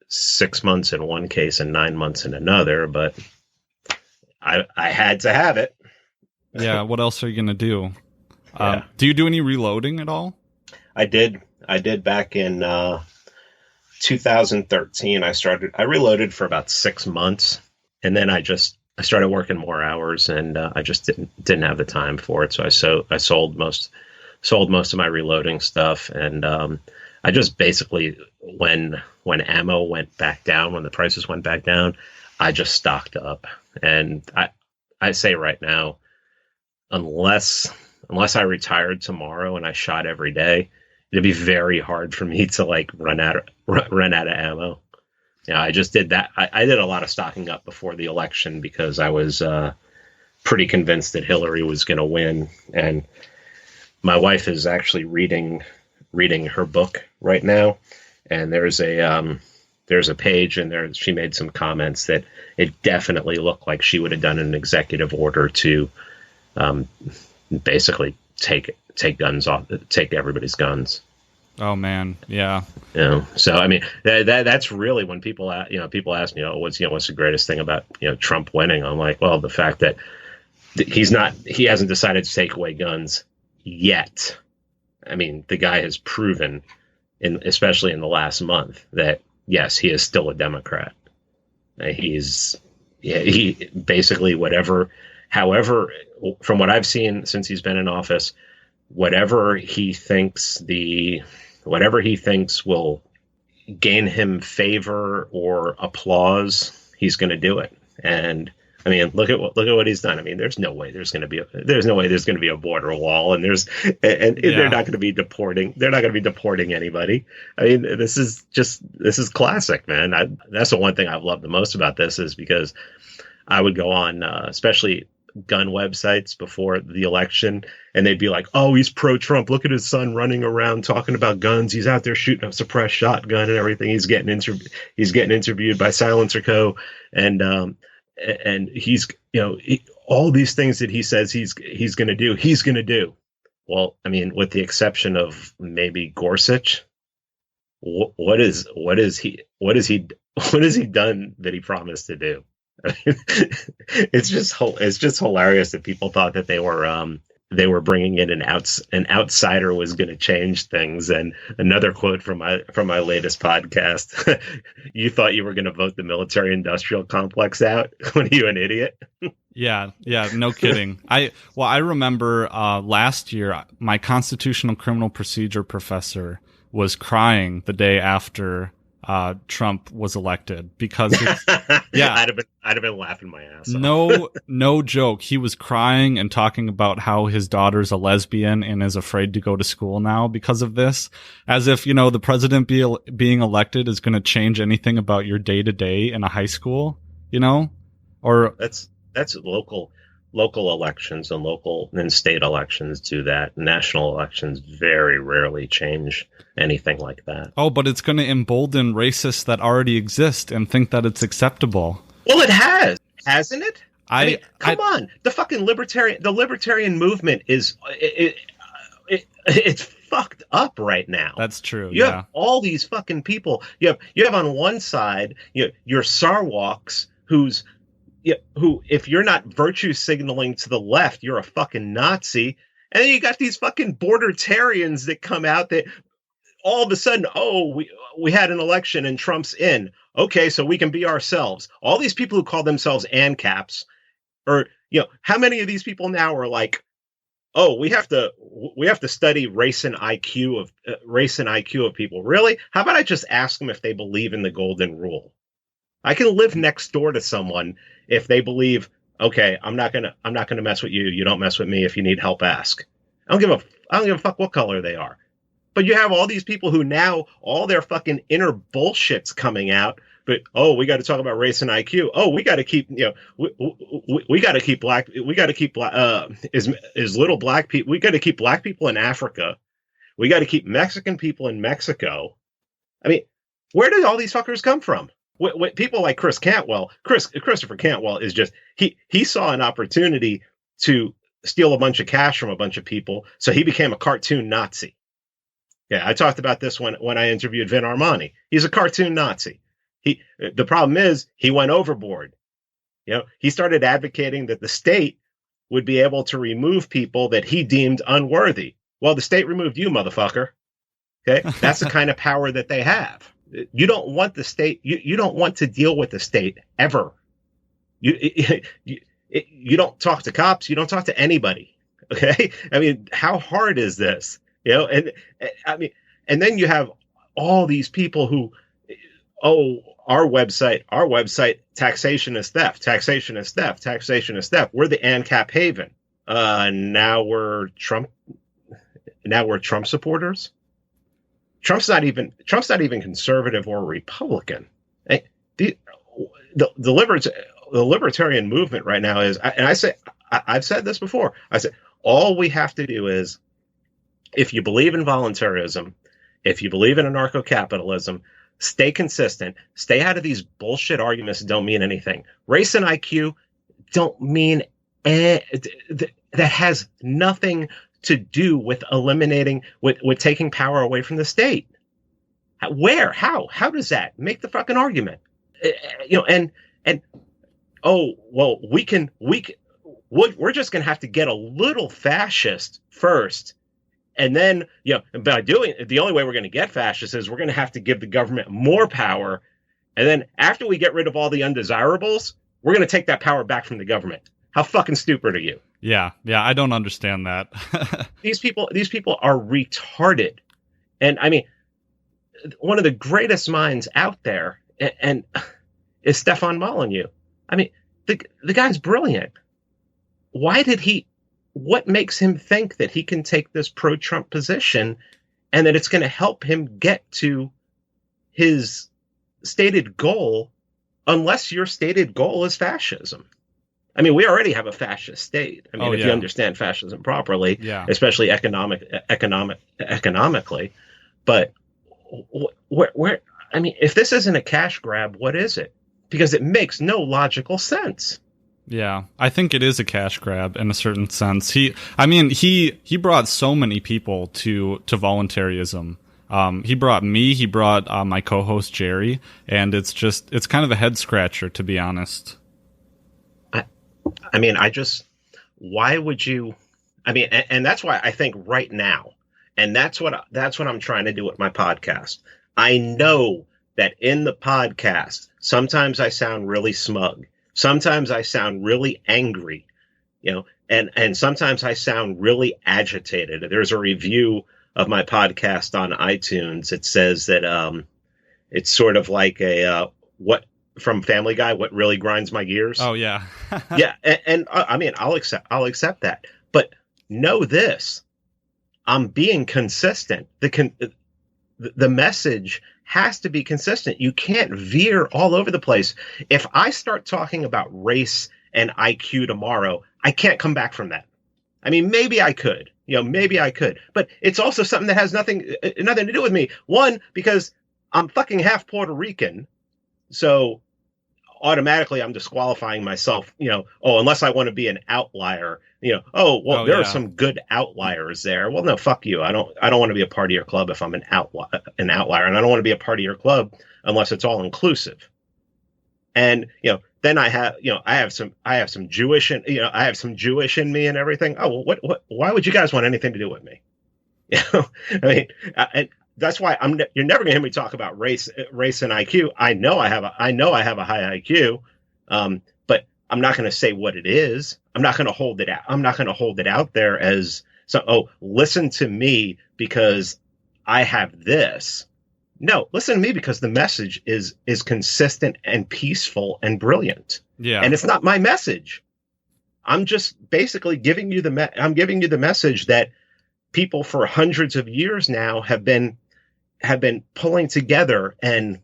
6 months in one case and 9 months in another, but I had to have it. Yeah, what else are you gonna do? Yeah. Do you do any reloading at all? I did back in 2013. I reloaded for about 6 months, and then I started working more hours, and I just didn't have the time for it. So I sold most of my reloading stuff, and I just basically, when ammo went back down, when the prices went back down, I just stocked up. And I say right now, unless I retired tomorrow and I shot every day, it'd be very hard for me to run out of ammo. Yeah, I just did that. I did a lot of stocking up before the election, because I was pretty convinced that Hillary was going to win. And my wife is actually reading her book right now, and there's a page in there. She made some comments that it definitely looked like she would have done an executive order to basically take everybody's guns. Oh man, yeah. So I mean, that's really when people ask me, what's the greatest thing about Trump winning? I'm like, well, the fact that he hasn't decided to take away guns yet. I mean, the guy has proven, especially in the last month, that yes, he is still a Democrat. He basically however, from what I've seen since he's been in office, whatever he thinks will gain him favor or applause, he's going to do it. And I mean, look at what he's done. I mean, there's no way there's going to be a border wall, and they're not going to be deporting. They're not going to be deporting anybody. I mean, this is classic, man. That's the one thing I've loved the most about this, is because I would go on, especially gun websites before the election, and they'd be like, "Oh, he's pro-Trump. Look at his son running around talking about guns. He's out there shooting a suppressed shotgun and everything. He's getting interviewed by Silencer Co. And he's, all these things that he says he's going to do, he's going to do." Well, I mean, with the exception of maybe Gorsuch, what has he done that he promised to do? I mean, it's just hilarious that people thought that they were bringing in an outsider was going to change things. And another quote from my latest podcast: "You thought you were going to vote the military-industrial complex out? When are you an idiot?" Yeah, no kidding. I remember last year, my constitutional criminal procedure professor was crying the day after Trump was elected, because yeah, I'd have been laughing my ass off. No joke. He was crying and talking about how his daughter's a lesbian and is afraid to go to school now because of this, as if the president being elected is going to change anything about your day to day in a high school. Or that's local elections and state elections do that. National elections very rarely change anything like that. Oh, but it's going to embolden racists that already exist and think that it's acceptable. Well, it has, hasn't it? I mean, come on. The fucking libertarian movement it's fucked up right now. That's true. You have all these fucking people. You have on one side, your Sarwalks, who, if you're not virtue signaling to the left, you're a fucking Nazi. And then you got these fucking bordertarians that come out that all of a sudden, we had an election and Trump's in. Okay, so we can be ourselves. All these people who call themselves Ancaps, or how many of these people now are like, oh, we have to study race and IQ of people. Really? How about I just ask them if they believe in the golden rule? I can live next door to someone if they believe, okay, I'm not gonna mess with you. You don't mess with me. If you need help, ask. I don't give a fuck what color they are. But you have all these people who now all their fucking inner bullshit's coming out. But we got to talk about race and IQ. We got to keep we got to keep black. We got to keep is little black people. We got to keep black people in Africa. We got to keep Mexican people in Mexico. I mean, where did all these fuckers come from? People like Christopher Cantwell is just he saw an opportunity to steal a bunch of cash from a bunch of people, so he became a cartoon Nazi. Yeah, I talked about this when I interviewed Vin Armani. He's a cartoon Nazi. The problem is he went overboard. He started advocating that the state would be able to remove people that he deemed unworthy. Well, the state removed you, motherfucker. Okay, that's the kind of power that they have. You don't want the state. You don't want to deal with the state ever. You don't talk to cops. You don't talk to anybody. Okay, I mean, how hard is this? And I mean, and then you have all these people who, our website, taxation is theft. Taxation is theft. Taxation is theft. We're the Ancap haven. Now we're Trump supporters. Trump's not even conservative or Republican. The libertarian movement right now is, and I've said this before. I said all we have to do is, if you believe in voluntarism, if you believe in anarcho-capitalism, stay consistent, stay out of these bullshit arguments that don't mean anything. Race and IQ don't mean that has nothing to do with eliminating, with taking power away from the state. Where? How does that make the fucking argument? We're just going to have to get a little fascist first. And then, by doing the only way we're going to get fascists is we're going to have to give the government more power. And then after we get rid of all the undesirables, we're going to take that power back from the government. How fucking stupid are you? Yeah, I don't understand that. These people are retarded. And I mean, one of the greatest minds out there and is Stefan Molyneux. I mean, the guy's brilliant. What makes him think that he can take this pro-Trump position and that it's going to help him get to his stated goal, unless your stated goal is fascism? I mean, we already have a fascist state. I mean, if you understand fascism properly, especially economically. But where? I mean, if this isn't a cash grab, what is it? Because it makes no logical sense. Yeah, I think it is a cash grab in a certain sense. He brought so many people to voluntarism. He brought me, he brought my co-host Jerry, and it's kind of a head scratcher, to be honest. I mean, why would you? I mean, and that's why I think right now, and that's what I'm trying to do with my podcast. I know that in the podcast, sometimes I sound really smug. Sometimes I sound really angry, and sometimes I sound really agitated. There's a review of my podcast on iTunes. It says that it's sort of like what from Family Guy, what really grinds my gears. Oh yeah. Yeah, and I mean, I'll accept that. But know this, I'm being consistent. The message has to be consistent. You can't veer all over the place. If I start talking about race and IQ tomorrow, I can't come back from that. I mean, maybe I could, but it's also something that has nothing to do with me. One, because I'm fucking half Puerto Rican. So automatically I'm disqualifying myself, unless I want to be an outlier, there are some good outliers there. Well, no, fuck you. I don't want to be a part of your club if I'm an outlier, and I don't want to be a part of your club unless it's all inclusive. And, then I have some Jewish and, I have some Jewish in me and everything. Oh, well, why would you guys want anything to do with me? And that's why you're never gonna hear me talk about race and IQ. I know I have a high IQ. But I'm not going to say what it is. I'm not going to hold it out. I'm not going to hold it out there as listen to me because I have this. No, listen to me because the message is consistent and peaceful and brilliant. Yeah. And it's not my message. I'm just basically giving you the message that people for hundreds of years now have been pulling together and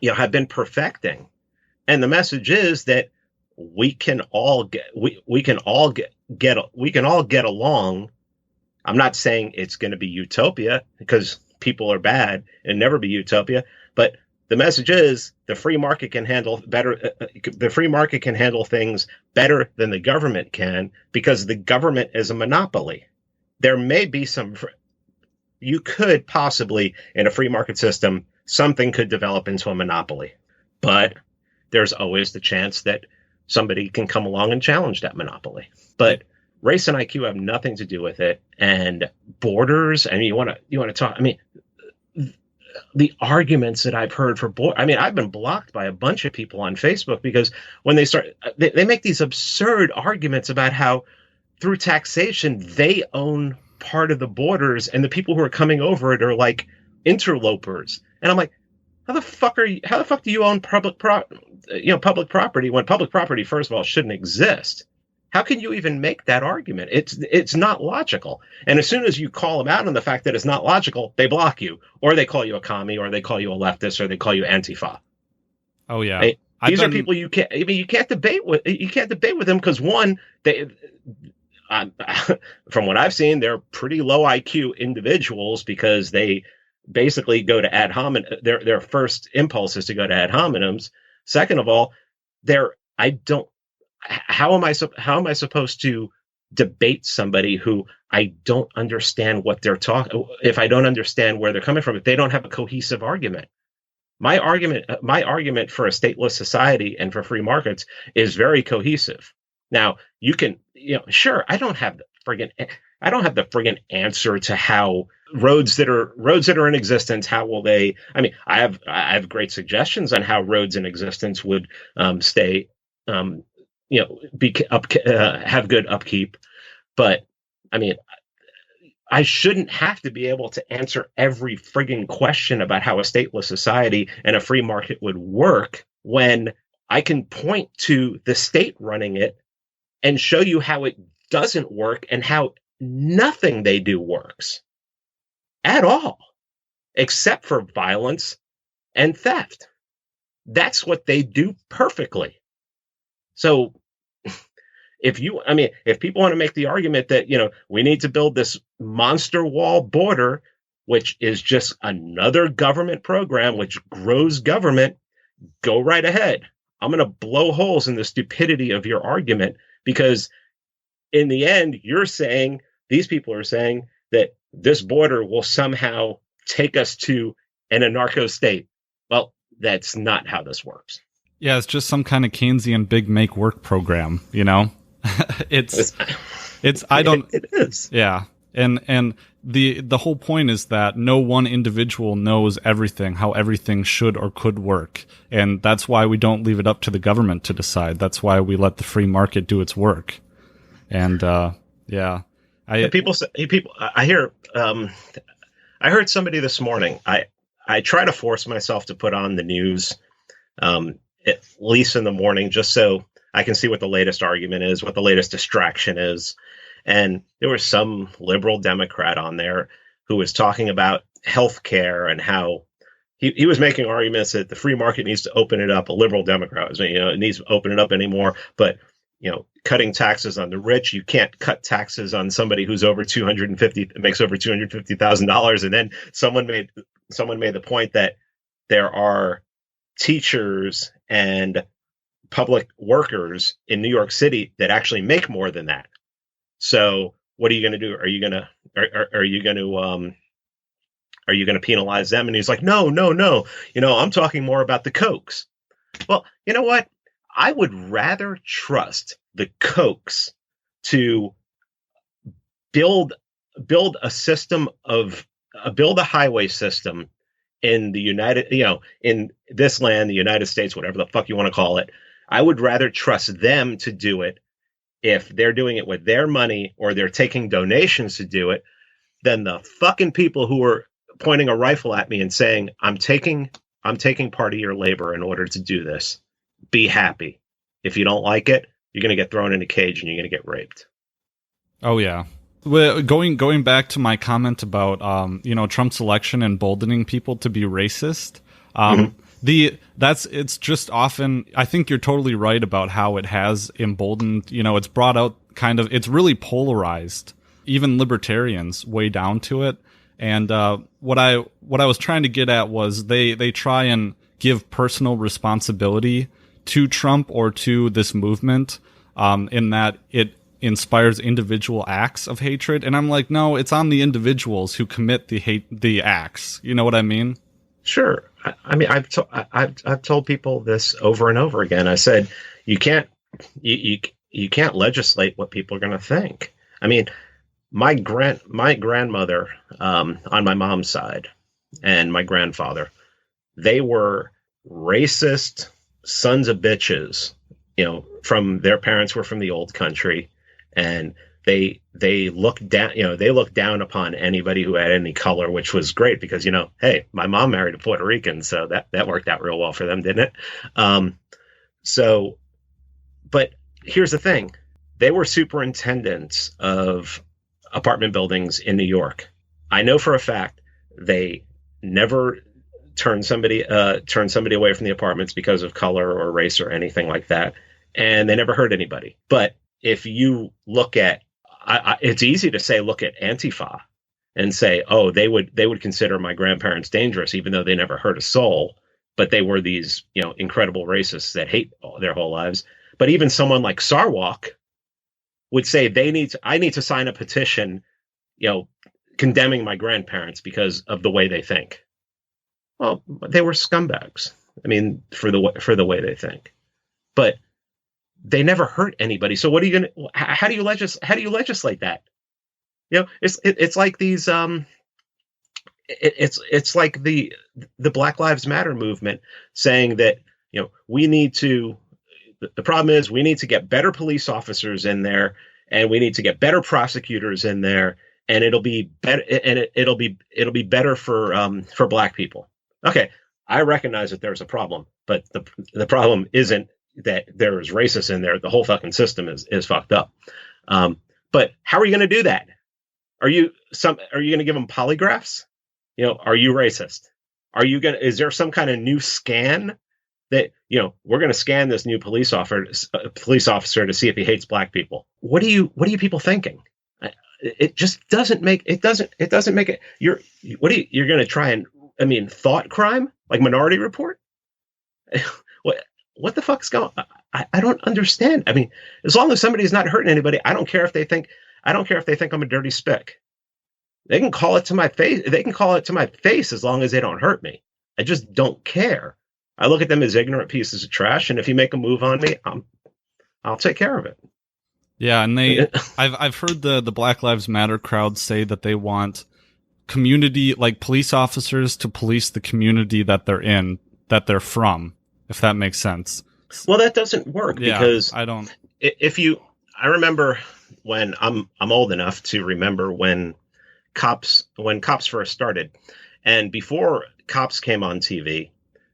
have been perfecting. And the message is that we can all get along. I'm not saying it's going to be utopia because people are bad and never be utopia, but the message is the free market can handle better. The free market can handle things better than the government can because the government is a monopoly. There may be you could possibly in a free market system, something could develop into a monopoly, but there's always the chance that somebody can come along and challenge that monopoly. But race and IQ have nothing to do with it. And borders, I mean, you want to talk, I mean, the arguments that I've heard for I've been blocked by a bunch of people on Facebook because when they make these absurd arguments about how through taxation, they own part of the borders and the people who are coming over it are like interlopers. And I'm like, how the fuck do you own public property when public property, first of all, shouldn't exist? How can you even make that argument? It's not logical. And as soon as you call them out on the fact that it's not logical, they block you, or they call you a commie, or they call you a leftist, or they call you Antifa. Oh yeah, these are people you can't. I mean, you can't debate with. You can't debate with them because one, from what I've seen, they're pretty low IQ individuals because they basically go to ad hominem. Their first impulse is to go to ad hominems. Second of all, how am I supposed to debate somebody who I don't understand what they're talking? If I don't understand where they're coming from, if they don't have a cohesive argument, my argument for a stateless society and for free markets is very cohesive. Now you can, sure, I don't have the friggin' answer to how roads that are in existence, how will they? I mean, I have great suggestions on how roads in existence would stay. Have good upkeep, but I mean, I shouldn't have to be able to answer every frigging question about how a stateless society and a free market would work when I can point to the state running it and show you how it doesn't work and how nothing they do works at all, except for violence and theft. That's what they do perfectly. So if people want to make the argument that, we need to build this monster wall border, which is just another government program, which grows government, go right ahead. I'm going to blow holes in the stupidity of your argument because in the end, these people are saying that this border will somehow take us to an anarcho state. Well, that's not how this works. Yeah, it's just some kind of Keynesian big make work program, It is. Yeah. And the whole point is that no one individual knows everything, how everything should or could work. And that's why we don't leave it up to the government to decide. That's why we let the free market do its work. And yeah. I heard somebody this morning. I try to force myself to put on the news at least in the morning, just so I can see what the latest argument is, what the latest distraction is. And there was some liberal Democrat on there who was talking about healthcare and how he was making arguments that the free market needs to open it up. A liberal Democrat was, it needs to open it up anymore. But, cutting taxes on the rich, you can't cut taxes on somebody who's makes over $250,000. And then someone made the point that there are teachers and public workers in New York City that actually make more than that. So what are you going to do? Are you going to penalize them? And he's like, no. I'm talking more about the Kochs. Well, you know what? I would rather trust the Kochs to build a system of build a highway system in in this land, the United States, whatever the fuck you want to call it. I would rather trust them to do it if they're doing it with their money or they're taking donations to do it than the fucking people who are pointing a rifle at me and saying, I'm taking part of your labor in order to do this. Be happy. If you don't like it, you're going to get thrown in a cage and you're going to get raped. Oh, yeah. Well, going back to my comment about Trump's election emboldening people to be racist, it's just often, I think you're totally right about how it has emboldened, it's brought out it's really polarized even libertarians way down to it. And what I was trying to get at was they try and give personal responsibility to Trump or to this movement in that it inspires individual acts of hatred. And I'm like, no, it's on the individuals who commit the acts. You know what I mean? Sure. I mean, I've told people this over and over again. I said, you can't legislate what people are going to think. I mean, my grandmother on my mom's side and my grandfather, they were racist sons of bitches, from their parents were from the old country, and they looked down upon anybody who had any color, which was great because, hey, my mom married a Puerto Rican, so that worked out real well for them, didn't it? But here's the thing. They were superintendents of apartment buildings in New York. I know for a fact they never turned somebody away from the apartments because of color or race or anything like that, and they never hurt anybody. But if you look at, it's easy to say, look at Antifa and say, oh, they would consider my grandparents dangerous, even though they never hurt a soul, but they were these incredible racists that hate their whole lives. But even someone like Sarwalk would say I need to sign a petition, condemning my grandparents because of the way they think. Well, they were scumbags. I mean, for the way they think, but they never hurt anybody. So what are you going to? How do you legislate that? It's like these. It's like the Black Lives Matter movement saying that we need to. The problem is we need to get better police officers in there, and we need to get better prosecutors in there, and it'll be better. And it'll be better for Black people. Okay, I recognize that there's a problem, but the problem isn't that there's racists in there. The whole fucking system is fucked up. But how are you going to do that? Are you going to give them polygraphs? Are you racist? Is there some kind of new scan that, we're going to scan this new police officer to see if he hates Black people? What are you people thinking? It just doesn't make it. You're going to try and, thought crime like Minority Report? What the fuck's going on? I don't understand. I mean, as long as somebody's not hurting anybody, I don't care if they think I'm a dirty spick. They can call it to my face as long as they don't hurt me. I just don't care. I look at them as ignorant pieces of trash, and if you make a move on me, I'll take care of it. Yeah, and I've heard the Black Lives Matter crowd say that they want community, like police officers, to police the community that they're from, if that makes sense. Well, that doesn't work because I don't. I remember when I'm old enough to remember when cops first started, and before cops came on TV,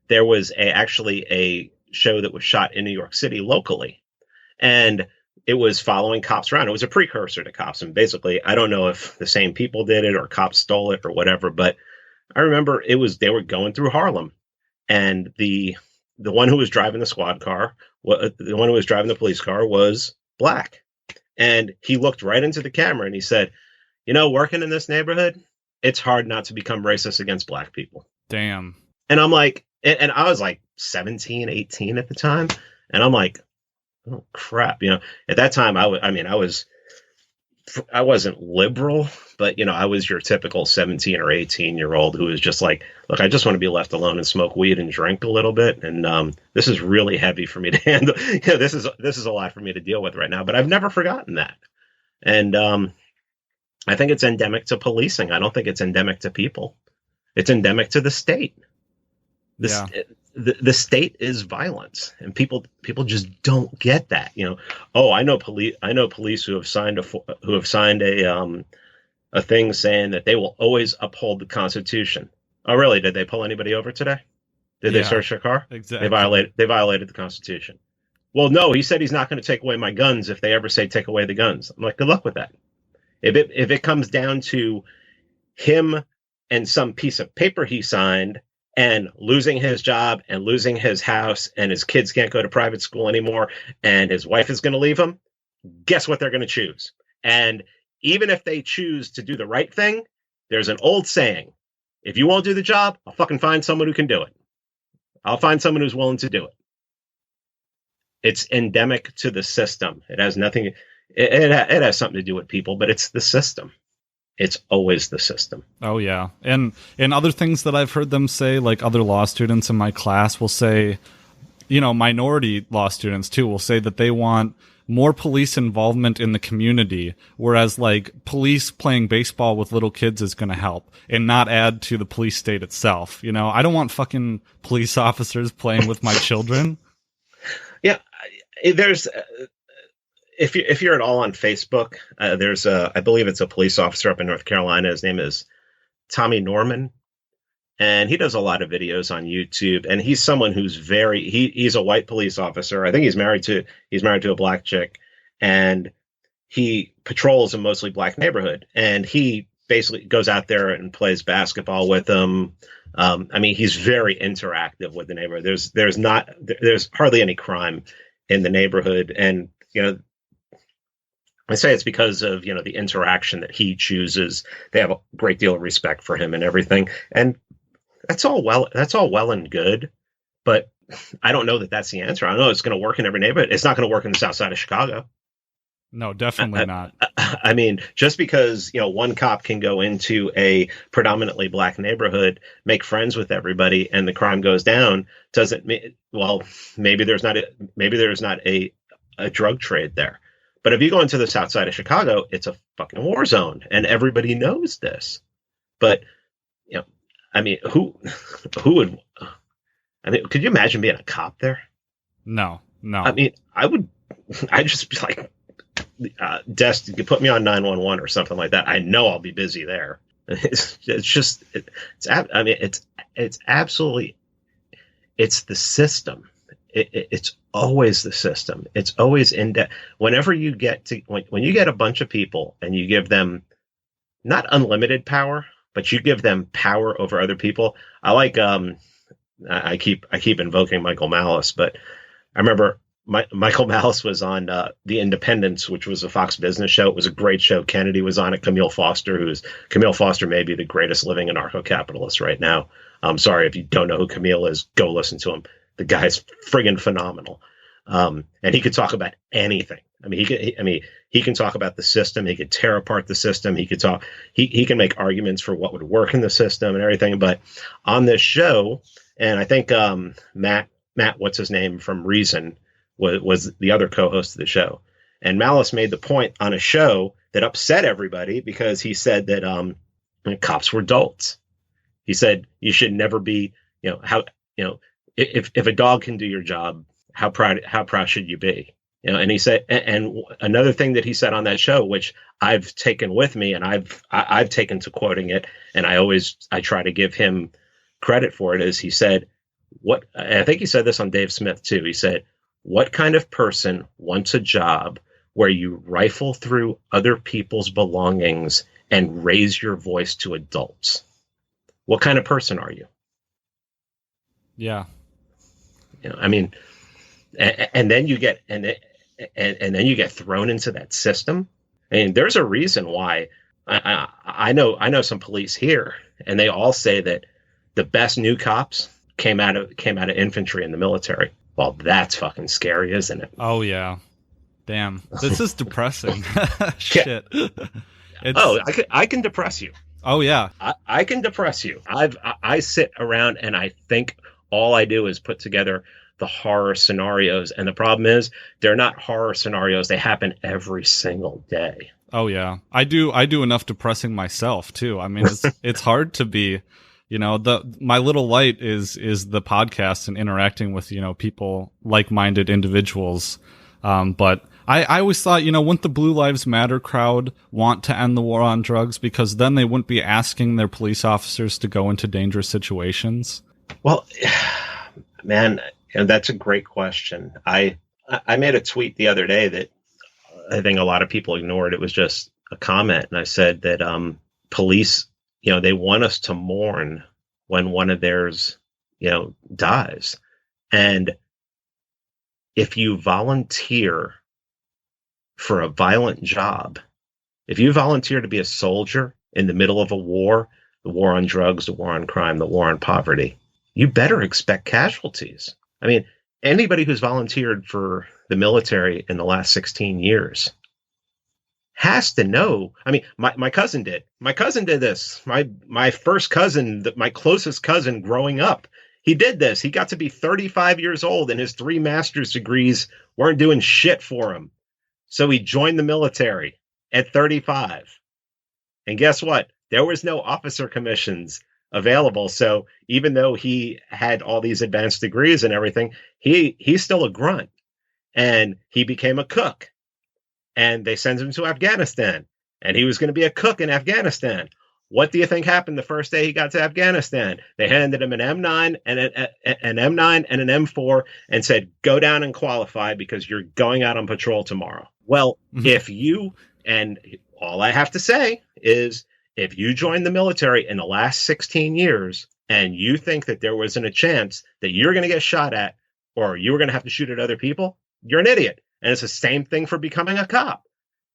there was actually a show that was shot in New York City locally, and it was following cops around. It was a precursor to cops, and basically, I don't know if the same people did it or cops stole it or whatever, but I remember they were going through Harlem, and the one who was driving the squad car, the one who was driving the police car, was Black, and he looked right into the camera and he said, working in this neighborhood, it's hard not to become racist against Black people. Damn. And I'm like, and I was like 17, 18 at the time. And I'm like, oh crap, at that time I wasn't liberal, but I was your typical 17 or 18-year-old who was just like, look, I just want to be left alone and smoke weed and drink a little bit. And this is really heavy for me to handle. This is a lot for me to deal with right now, but I've never forgotten that. And I think it's endemic to policing. I don't think it's endemic to people. It's endemic to the state. The state is violence, and people just don't get that. I know police who have signed a thing saying that they will always uphold the Constitution. Oh, really? Did they pull anybody over today? Did they search their car? Exactly. They violated the Constitution. Well, no, he said he's not going to take away my guns if they ever say take away the guns. I'm like, good luck with that. If it comes down to him and some piece of paper he signed and losing his job and losing his house and his kids can't go to private school anymore and his wife is going to leave him, guess what they're going to choose? And even if they choose to do the right thing, there's an old saying, if you won't do the job, I'll fucking find someone who can do it. I'll find someone who's willing to do it. It's endemic to the system. It has nothing, it has something to do with people, but it's the system. It's always the system. Oh, yeah. And other things that I've heard them say, like other law students in my class will say, minority law students too, will say that they want more police involvement in the community, whereas like police playing baseball with little kids is going to help and not add to the police state itself. I don't want fucking police officers playing with my children. Yeah, there's... If you're at all on Facebook, there's I believe it's a police officer up in North Carolina. His name is Tommy Norman, and he does a lot of videos on YouTube. And he's someone who's he's a white police officer. I think he's married to a black chick, and he patrols a mostly black neighborhood. And he basically goes out there and plays basketball with them. He's very interactive with the neighborhood. There's hardly any crime in the neighborhood, and I say it's because of, the interaction that he chooses. They have a great deal of respect for him and everything. And that's all well and good, but I don't know that that's the answer. I don't know it's going to work in every neighborhood. It's not going to work in the south side of Chicago. No, definitely not. Just because, one cop can go into a predominantly black neighborhood, make friends with everybody, and the crime goes down, doesn't mean, well, maybe there's not a drug trade there. But if you go into the south side of Chicago, it's a fucking war zone, and everybody knows this. But, who would? Could you imagine being a cop there? No. I'd just be like, Des, you could put me on 911 or something like that. I know I'll be busy there. It's absolutely, it's the system. It's always the system. It's always in debt. Whenever you get when you get a bunch of people and you give them not unlimited power, but you give them power over other people. I like, I keep invoking Michael Malice, but I remember Michael Malice was on The Independents, which was a Fox Business show. It was a great show. Kennedy was on it. Camille Foster may be the greatest living anarcho-capitalist right now. I'm sorry if you don't know who Camille is. Go listen to him. The guy's friggin' phenomenal. And he could talk about anything. He can talk about the system. He could tear apart the system. He can make arguments for what would work in the system and everything. But on this show, and I think Matt, what's his name from Reason, was the other co-host of the show. And Malice made the point on a show that upset everybody because he said that cops were dolts. He said you should never be, if a dog can do your job, how proud should you be? And he said, and another thing that he said on that show, which I've taken with me, and I've taken to quoting it, and I try to give him credit for it, is he said, I think he said this on Dave Smith too. He said, what kind of person wants a job where you rifle through other people's belongings and raise your voice to adults? What kind of person are you? Yeah. And then you get and then you get thrown into that system. There's a reason why I know some police here, and they all say that the best new cops came out of infantry in the military. Well, that's fucking scary, isn't it? Oh yeah. Damn. This is depressing. Shit. I can depress you. Oh yeah. I can depress you. I sit around and I think all I do is put together the horror scenarios, and the problem is they're not horror scenarios. They happen every single day. Oh yeah. I do enough depressing myself too. I mean, it's hard to be, my little light is the podcast and interacting with, people, like-minded individuals. But I always thought, wouldn't the Blue Lives Matter crowd want to end the war on drugs? Because then they wouldn't be asking their police officers to go into dangerous situations. Well, man, that's a great question. I made a tweet the other day that I think a lot of people ignored. It was just a comment. And I said that police, they want us to mourn when one of theirs, dies. And if you volunteer for a violent job, if you volunteer to be a soldier in the middle of a war, the war on drugs, the war on crime, the war on poverty, you better expect casualties. I mean, anybody who's volunteered for the military in the last 16 years has to know. I mean, my cousin did. My cousin did this. My first cousin, my closest cousin growing up, he did this. He got to be 35 years old and his 3 master's degrees weren't doing shit for him. So he joined the military at 35. And guess what? There was no officer commissions available. So even though he had all these advanced degrees and everything, he's still a grunt. And he became a cook. And they sent him to Afghanistan. And he was going to be a cook in Afghanistan. What do you think happened the first day he got to Afghanistan? They handed him an M9 and an M9 and an M4 and said, go down and qualify because you're going out on patrol tomorrow. Well, if you, and all I have to say is, if you joined the military in the last 16 years and you think that there wasn't a chance that you're going to get shot at or you were going to have to shoot at other people, you're an idiot. And it's the same thing for becoming a cop.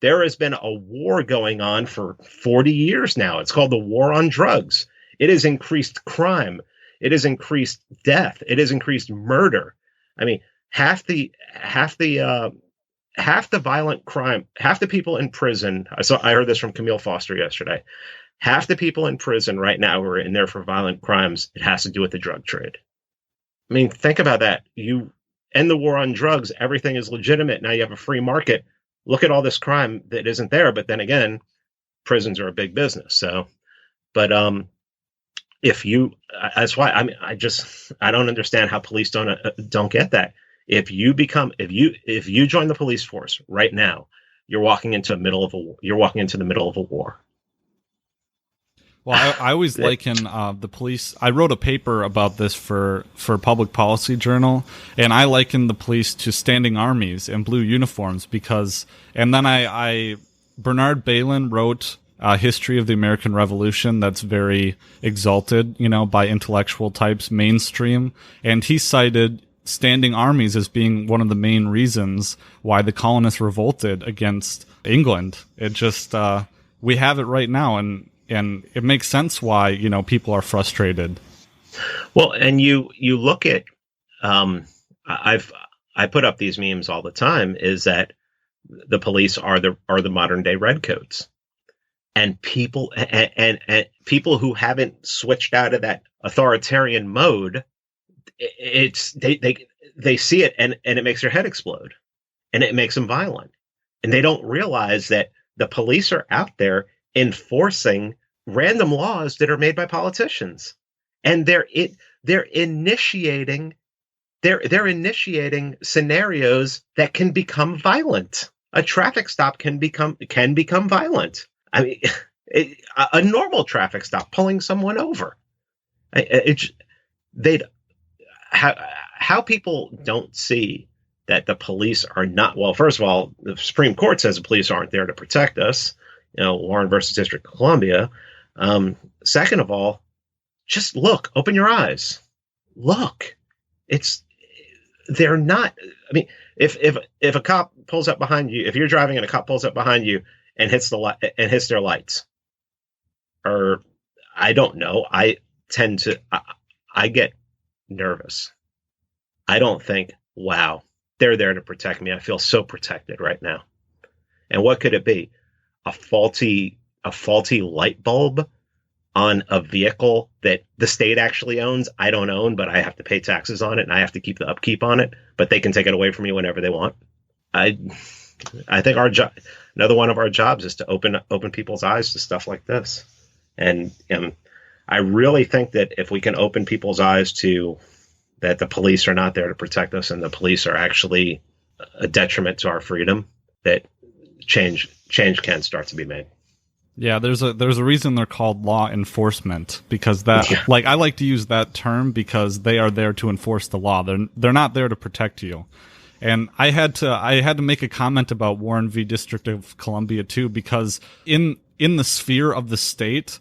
There has been a war going on for 40 years now. It's called the war on drugs. It has increased crime. It has increased death. It has increased murder. I mean, half the violent crime, half the people in prison. I heard this from Camille Foster yesterday. Half the people in prison right now who are in there for violent crimes, it has to do with the drug trade. I mean, think about that. You end the war on drugs, everything is legitimate. Now you have a free market. Look at all this crime that isn't there. But then again, prisons are a big business. So, but if you, that's why I don't understand how police don't get that. If you join the police force right now, you're walking into the middle of a war. Well, I always liken the police. I wrote a paper about this for Public Policy Journal, and I liken the police to standing armies in blue uniforms because. And then Bernard Bailyn wrote a history of the American Revolution that's very exalted, by intellectual types, mainstream, and he cited standing armies as being one of the main reasons why the colonists revolted against England. It just we have it right now, and it makes sense why, people are frustrated. Well, and you look at, I put up these memes all the time, is that the police are the modern day redcoats, and people and people who haven't switched out of that authoritarian mode, they see it and it makes their head explode, and it makes them violent, and they don't realize that the police are out there enforcing random laws that are made by politicians, and they're initiating scenarios that can become violent. A traffic stop can become violent. I mean, a normal traffic stop, pulling someone over. How people don't see that the police are not, well, first of all, the Supreme Court says the police aren't there to protect us, Warren versus District of Columbia. Second of all, just look, open your eyes, look. They're not, I mean, if a cop pulls up behind you, if you're driving and a cop pulls up behind you and hits their lights, or I don't know, I get nervous. I don't think wow, they're there to protect me. I feel so protected right now. And what could it be? A faulty light bulb on a vehicle that the state actually owns. I don't own, but I have to pay taxes on it and I have to keep the upkeep on it, but they can take it away from me whenever they want. I think our job, another one of our jobs, is to open people's eyes to stuff like this. And I really think that if we can open people's eyes to that the police are not there to protect us and the police are actually a detriment to our freedom, that change can start to be made. Yeah, there's a reason they're called law enforcement, because that, like, I like to use that term because they are there to enforce the law. They're not there to protect you. And I had to make a comment about Warren v. District of Columbia too, because in the sphere of the state,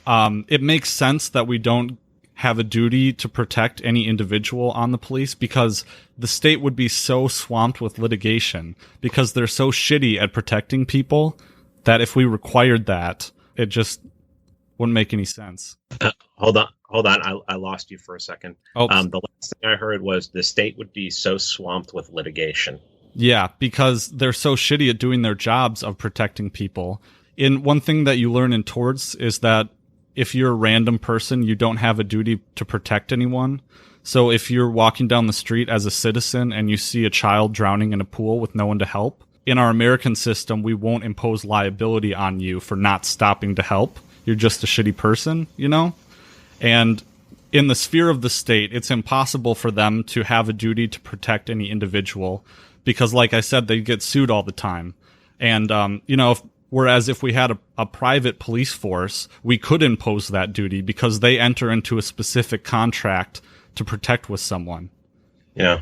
it makes sense that we don't have a duty to protect any individual on the police, because the state would be so swamped with litigation because they're so shitty at protecting people that if we required that, it just wouldn't make any sense. Hold on. I lost you for a second. Oh. The last thing I heard was the state would be so swamped with litigation. Yeah, because they're so shitty at doing their jobs of protecting people. One thing that you learn in torts is that if you're a random person, you don't have a duty to protect anyone. So if you're walking down the street as a citizen and you see a child drowning in a pool with no one to help, in our American system, we won't impose liability on you for not stopping to help. You're just a shitty person, you know? And in the sphere of the state, it's impossible for them to have a duty to protect any individual because, like I said, they get sued all the time. And, whereas if we had a private police force, we could impose that duty because they enter into a specific contract to protect with someone. Yeah.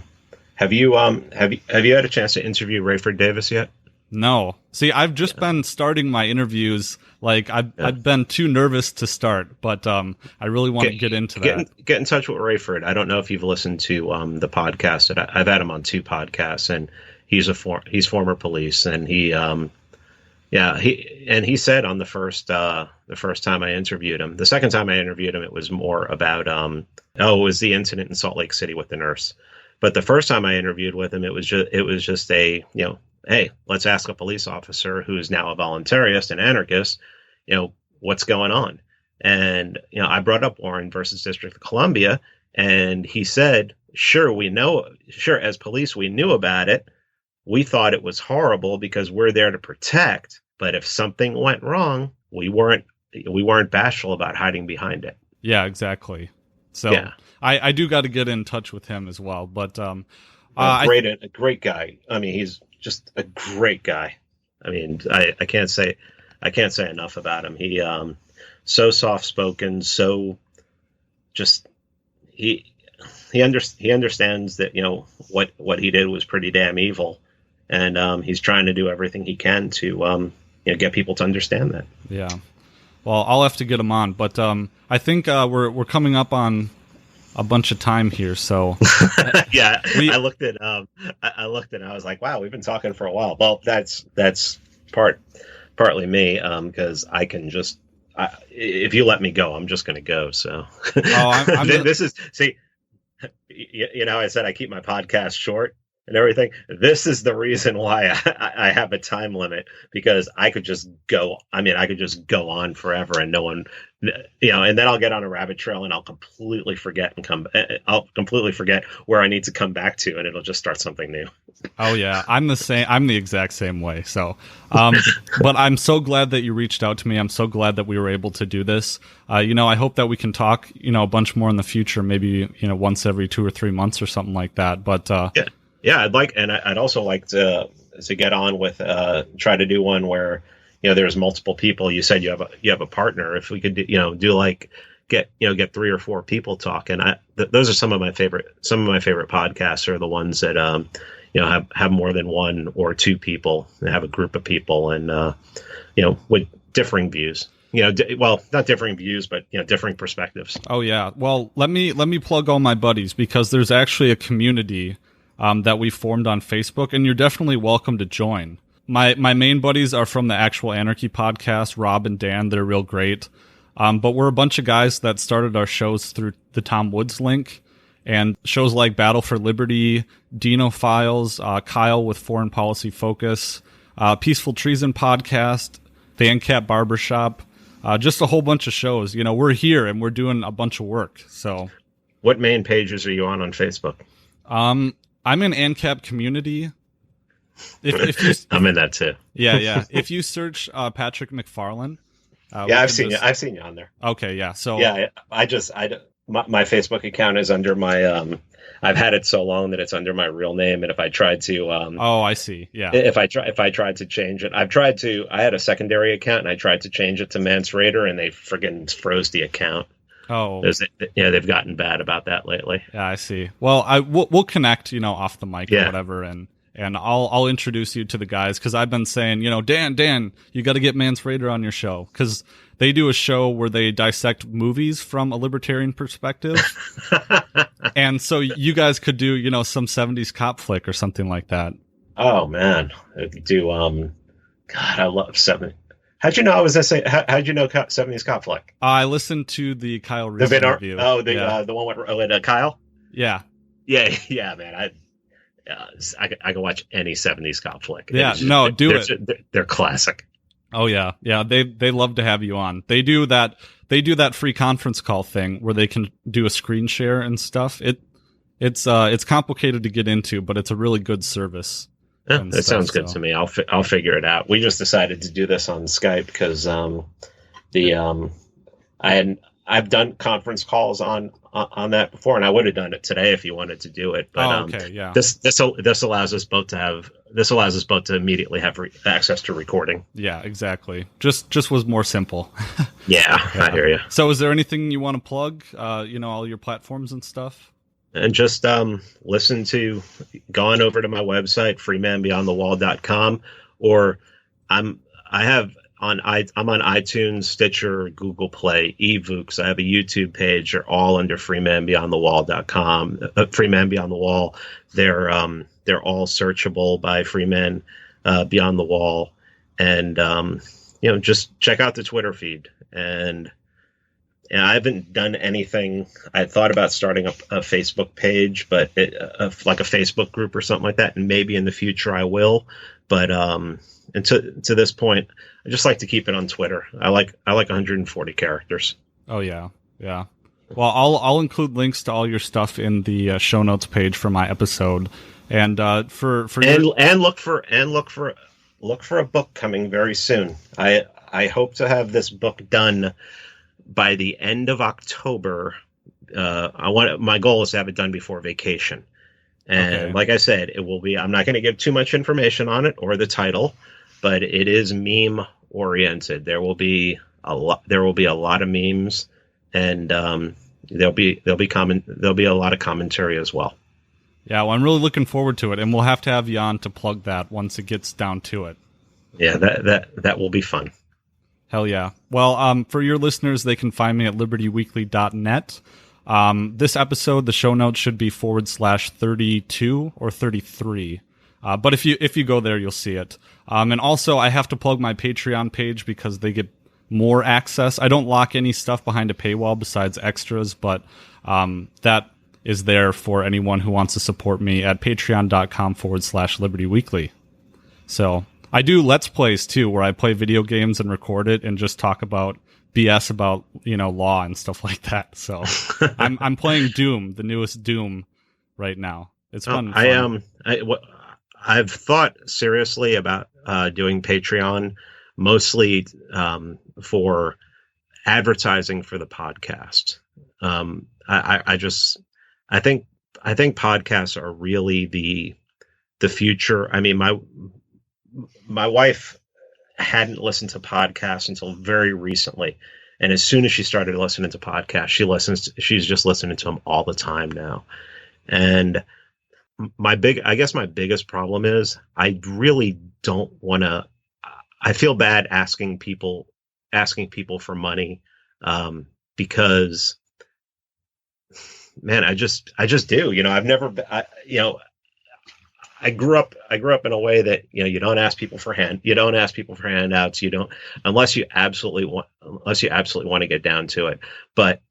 Have you had a chance to interview Rayford Davis yet? No. See, I've just been starting my interviews. Like I've been too nervous to start, but I really want to get into that. Get in touch with Rayford. I don't know if you've listened to the podcast. I've had him on 2 podcasts, and he's former police, and he said on the first time I interviewed him. The second time I interviewed him, it was more about it was the incident in Salt Lake City with the nurse. But the first time I interviewed with him, it was just a, hey, let's ask a police officer who is now a voluntarist and anarchist, what's going on. And, I brought up Warren versus District of Columbia, and he said, sure, as police, we knew about it. We thought it was horrible because we're there to protect. But if something went wrong, we weren't bashful about hiding behind it. Yeah, exactly. So yeah. I do got to get in touch with him as well. But a great guy. I mean, he's just a great guy. I mean, I can't say enough about him. He so soft spoken, so just he understands that what he did was pretty damn evil, and he's trying to do everything he can to get people to understand that. Yeah. Well, I'll have to get him on, but I think we're coming up on a bunch of time here, so yeah. I looked at and I was like, wow, we've been talking for a while. Well, that's partly me, because I can just if you let me go, I'm just going to go. So this is I said I keep my podcast short and everything. This is the reason why I have a time limit, because I could just go. I mean, I could just go on forever, and no one, and then I'll get on a rabbit trail, and I'll completely forget where I need to come back to, and it'll just start something new. Oh yeah, I'm the same. I'm the exact same way. So, but I'm so glad that you reached out to me. I'm so glad that we were able to do this. I hope that we can talk, a bunch more in the future. Maybe once every 2 or 3 months or something like that. But yeah. Yeah, I'd also like to get on with try to do one where there's multiple people. You said you have a partner. If we could get 3 or 4 people talking. Those are some of my favorite podcasts are the ones that have more than 1 or 2 people and have a group of people and with differing views. Not differing views, but differing perspectives. Oh yeah. Well, let me plug all my buddies, because there's actually a community that we formed on Facebook, and you're definitely welcome to join. My main buddies are from the Actual Anarchy podcast, Rob and Dan. They're real great. But we're a bunch of guys that started our shows through the Tom Woods link, And shows like Battle for Liberty, Dino Files, Kyle with Foreign Policy Focus, Peaceful Treason Podcast, the Ancap Barbershop, just a whole bunch of shows. You know, we're here and we're doing a bunch of work. So, what main pages are you on Facebook? I'm in Ancap Community. If you, I'm in that too. Yeah. If you search Patrick McFarlane, I've seen you. I've seen you on there. Okay, yeah. So yeah, my Facebook account is under my. I've had it so long that it's under my real name, and if I tried to, oh, I see. Yeah. If I tried to change it, I had a secondary account, and I tried to change it to Mance Rayder, and they friggin' froze the account. Oh, they've gotten bad about that lately. Yeah, I see. Well, we'll connect, off the mic or whatever, and I'll introduce you to the guys, because I've been saying, Dan, you got to get Mance Rayder on your show, because they do a show where they dissect movies from a libertarian perspective. And so you guys could do, some 70s cop flick or something like that. Oh man, do God, I love 70s. How'd you know I was gonna say? How'd you know 70s cop flick? I listened to the Kyle Reese interview. Oh, the one with Kyle. Yeah, man. I can watch any 70s cop flick. Yeah, They're classic. Oh yeah. They love to have you on. They do that free conference call thing where they can do a screen share and stuff. It's complicated to get into, but it's a really good service. Yeah, that sounds good to me. I'll figure it out. We just decided to do this on Skype because I've done conference calls on that before, and I would have done it today if you wanted to do it. But this allows us both to immediately have access to recording. Yeah, exactly. Just was more simple. Yeah, I hear you. So, is there anything you want to plug? All your platforms and stuff. And just go on over to my website, freemanbeyondthewall.com, or I'm on iTunes, Stitcher, Google Play, eVooks. I have a YouTube page. They're all under freemanbeyondthewall.com. Freeman Beyond the Wall. They're all searchable by Freeman Beyond the Wall, and just check out the Twitter feed. And I haven't done anything. I thought about starting up a Facebook page, but like a Facebook group or something like that, and maybe in the future I will. But and to this point, I just like to keep it on Twitter. I like 140 characters. Oh yeah. Well, I'll include links to all your stuff in the show notes page for my episode, and look for a book coming very soon. I hope to have this book done by the end of October. My goal is to have it done before vacation. And Like I said, it will be. I'm not going to give too much information on it or the title, but it is meme oriented. There will be a lot of memes, and there'll be a lot of commentary as well. Yeah, well, I'm really looking forward to it, and we'll have to have you on to plug that once it gets down to it. Yeah, that will be fun. Hell yeah. Well, for your listeners, they can find me at libertyweekly.net. This episode, the show notes should be /32 or 33. But if you go there, you'll see it. And also, I have to plug my Patreon page because they get more access. I don't lock any stuff behind a paywall besides extras, but that is there for anyone who wants to support me at patreon.com/libertyweekly. So I do Let's Plays too, where I play video games and record it and just talk about BS about, law and stuff like that. So I'm playing Doom, the newest Doom right now. It's fun. I've thought seriously about doing Patreon, mostly for advertising for the podcast. I think podcasts are really the future. I mean, my wife hadn't listened to podcasts until very recently, and as soon as she started listening to podcasts, she's just listening to them all the time now. And my biggest problem is I really don't want to. I feel bad asking people for money because, man, I just do. I grew up in a way that you don't ask people for handouts. You don't unless you absolutely want to get down to it. But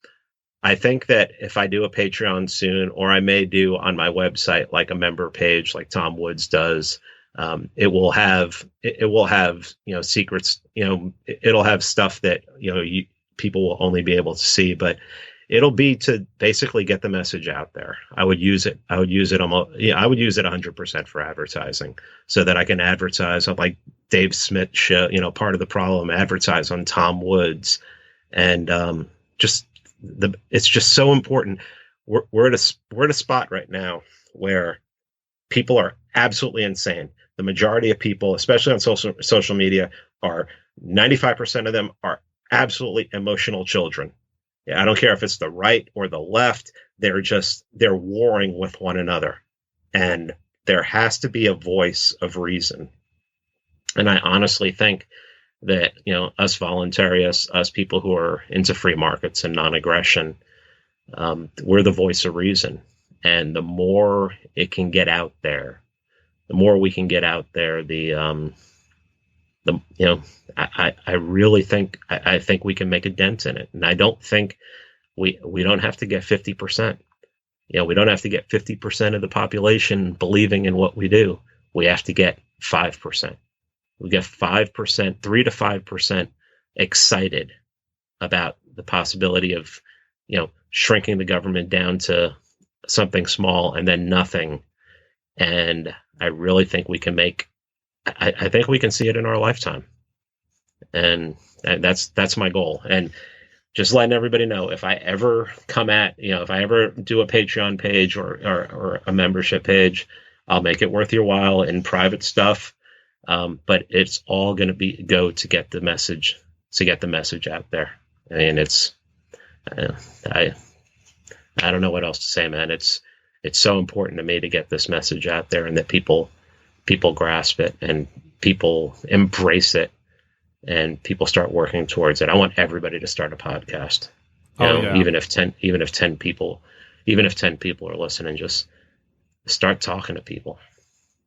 I think that if I do a Patreon soon, or I may do on my website, like a member page, like Tom Woods does, it will have secrets. It'll have stuff that people will only be able to see, but it'll be to basically get the message out there. I would use it. I would use it almost. I would use it 100% for advertising, so that I can advertise on, like, Dave Smith show. Part of the problem, advertise on Tom Woods, and it's just so important. We're at a spot right now where people are absolutely insane. The majority of people, especially on social media, 95% of them are absolutely emotional children. I don't care if it's the right or the left. They're warring with one another, and there has to be a voice of reason. And I honestly think that, us voluntarists, us people who are into free markets and non-aggression, we're the voice of reason. And the more it can get out there, the more we can get out there, I really think, I think we can make a dent in it. And I don't think we don't have to get 50%. We don't have to get 50% of the population believing in what we do. We have to get 5%. We get 5%, 3 to 5% excited about the possibility of, shrinking the government down to something small and then nothing. And I really think we can I think we can see it in our lifetime. And that's my goal. And just letting everybody know, if I ever if I ever do a Patreon page or a membership page, I'll make it worth your while in private stuff. But it's all going to go to get the message out there. I mean, I don't know what else to say, man. It's so important to me to get this message out there, and that people grasp it and people embrace it and people start working towards it. I want everybody to start a podcast. Even if 10 people are listening, just start talking to people.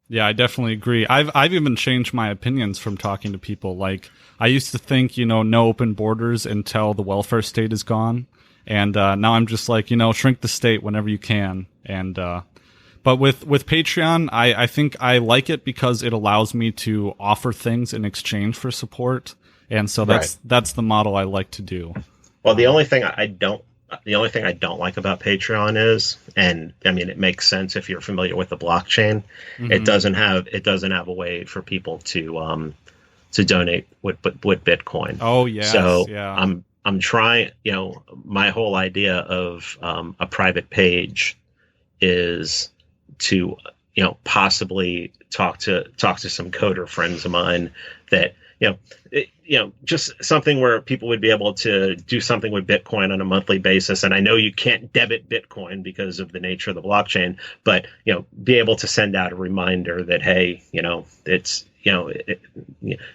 Yeah, I definitely agree. I've even changed my opinions from talking to people. Like, I used to think, no open borders until the welfare state is gone. And now I'm just like, shrink the state whenever you can. And but with Patreon, I think I like it because it allows me to offer things in exchange for support. And so that's the model I like to do. Well, the only thing I don't like about Patreon is, and I mean, it makes sense if you're familiar with the blockchain, mm-hmm. it doesn't have a way for people to donate with Bitcoin. Oh yeah. So yeah. I'm trying, my whole idea of a private page is to, possibly talk to some coder friends of mine that, just something where people would be able to do something with Bitcoin on a monthly basis. And I know you can't debit Bitcoin because of the nature of the blockchain, but, be able to send out a reminder that, hey, it's,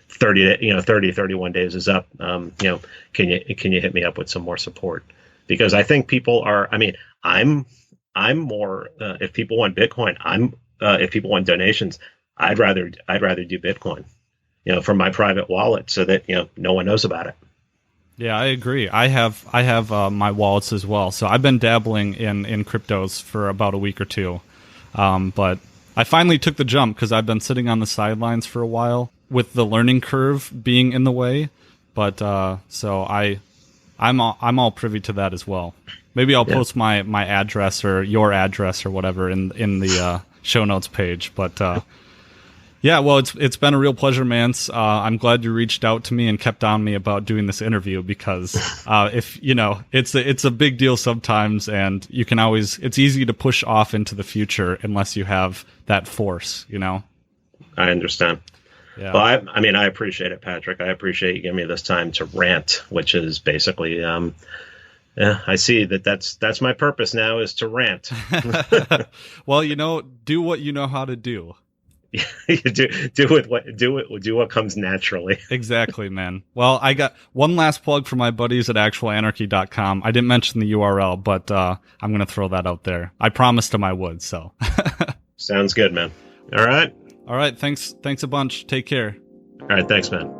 31 days is up. Can you hit me up with some more support? Because I think people are, I'm more, if people want Bitcoin, if people want donations, I'd rather do Bitcoin, from my private wallet, so that, no one knows about it. Yeah, I agree. I have my wallets as well. So I've been dabbling in cryptos for about a week or two. But I finally took the jump because I've been sitting on the sidelines for a while with the learning curve being in the way. But so I'm all privy to that as well. Maybe I'll post my address or your address or whatever in the show notes page. But yeah, well, it's been a real pleasure, Mance. I'm glad you reached out to me and kept on me about doing this interview, because if it's a big deal sometimes, and you can always, it's easy to push off into the future unless you have that force, I understand. Yeah. Well, I appreciate it, Patrick. I appreciate you giving me this time to rant, which is basically, I see that's my purpose now, is to rant. Well, do what you know how to do. do what comes naturally. Exactly, man. Well, I got one last plug for my buddies at actualanarchy.com. I didn't mention the URL, but I'm going to throw that out there. I promised them I would, so. Sounds good, man. All right. Thanks a bunch. Take care. All right. Thanks, man.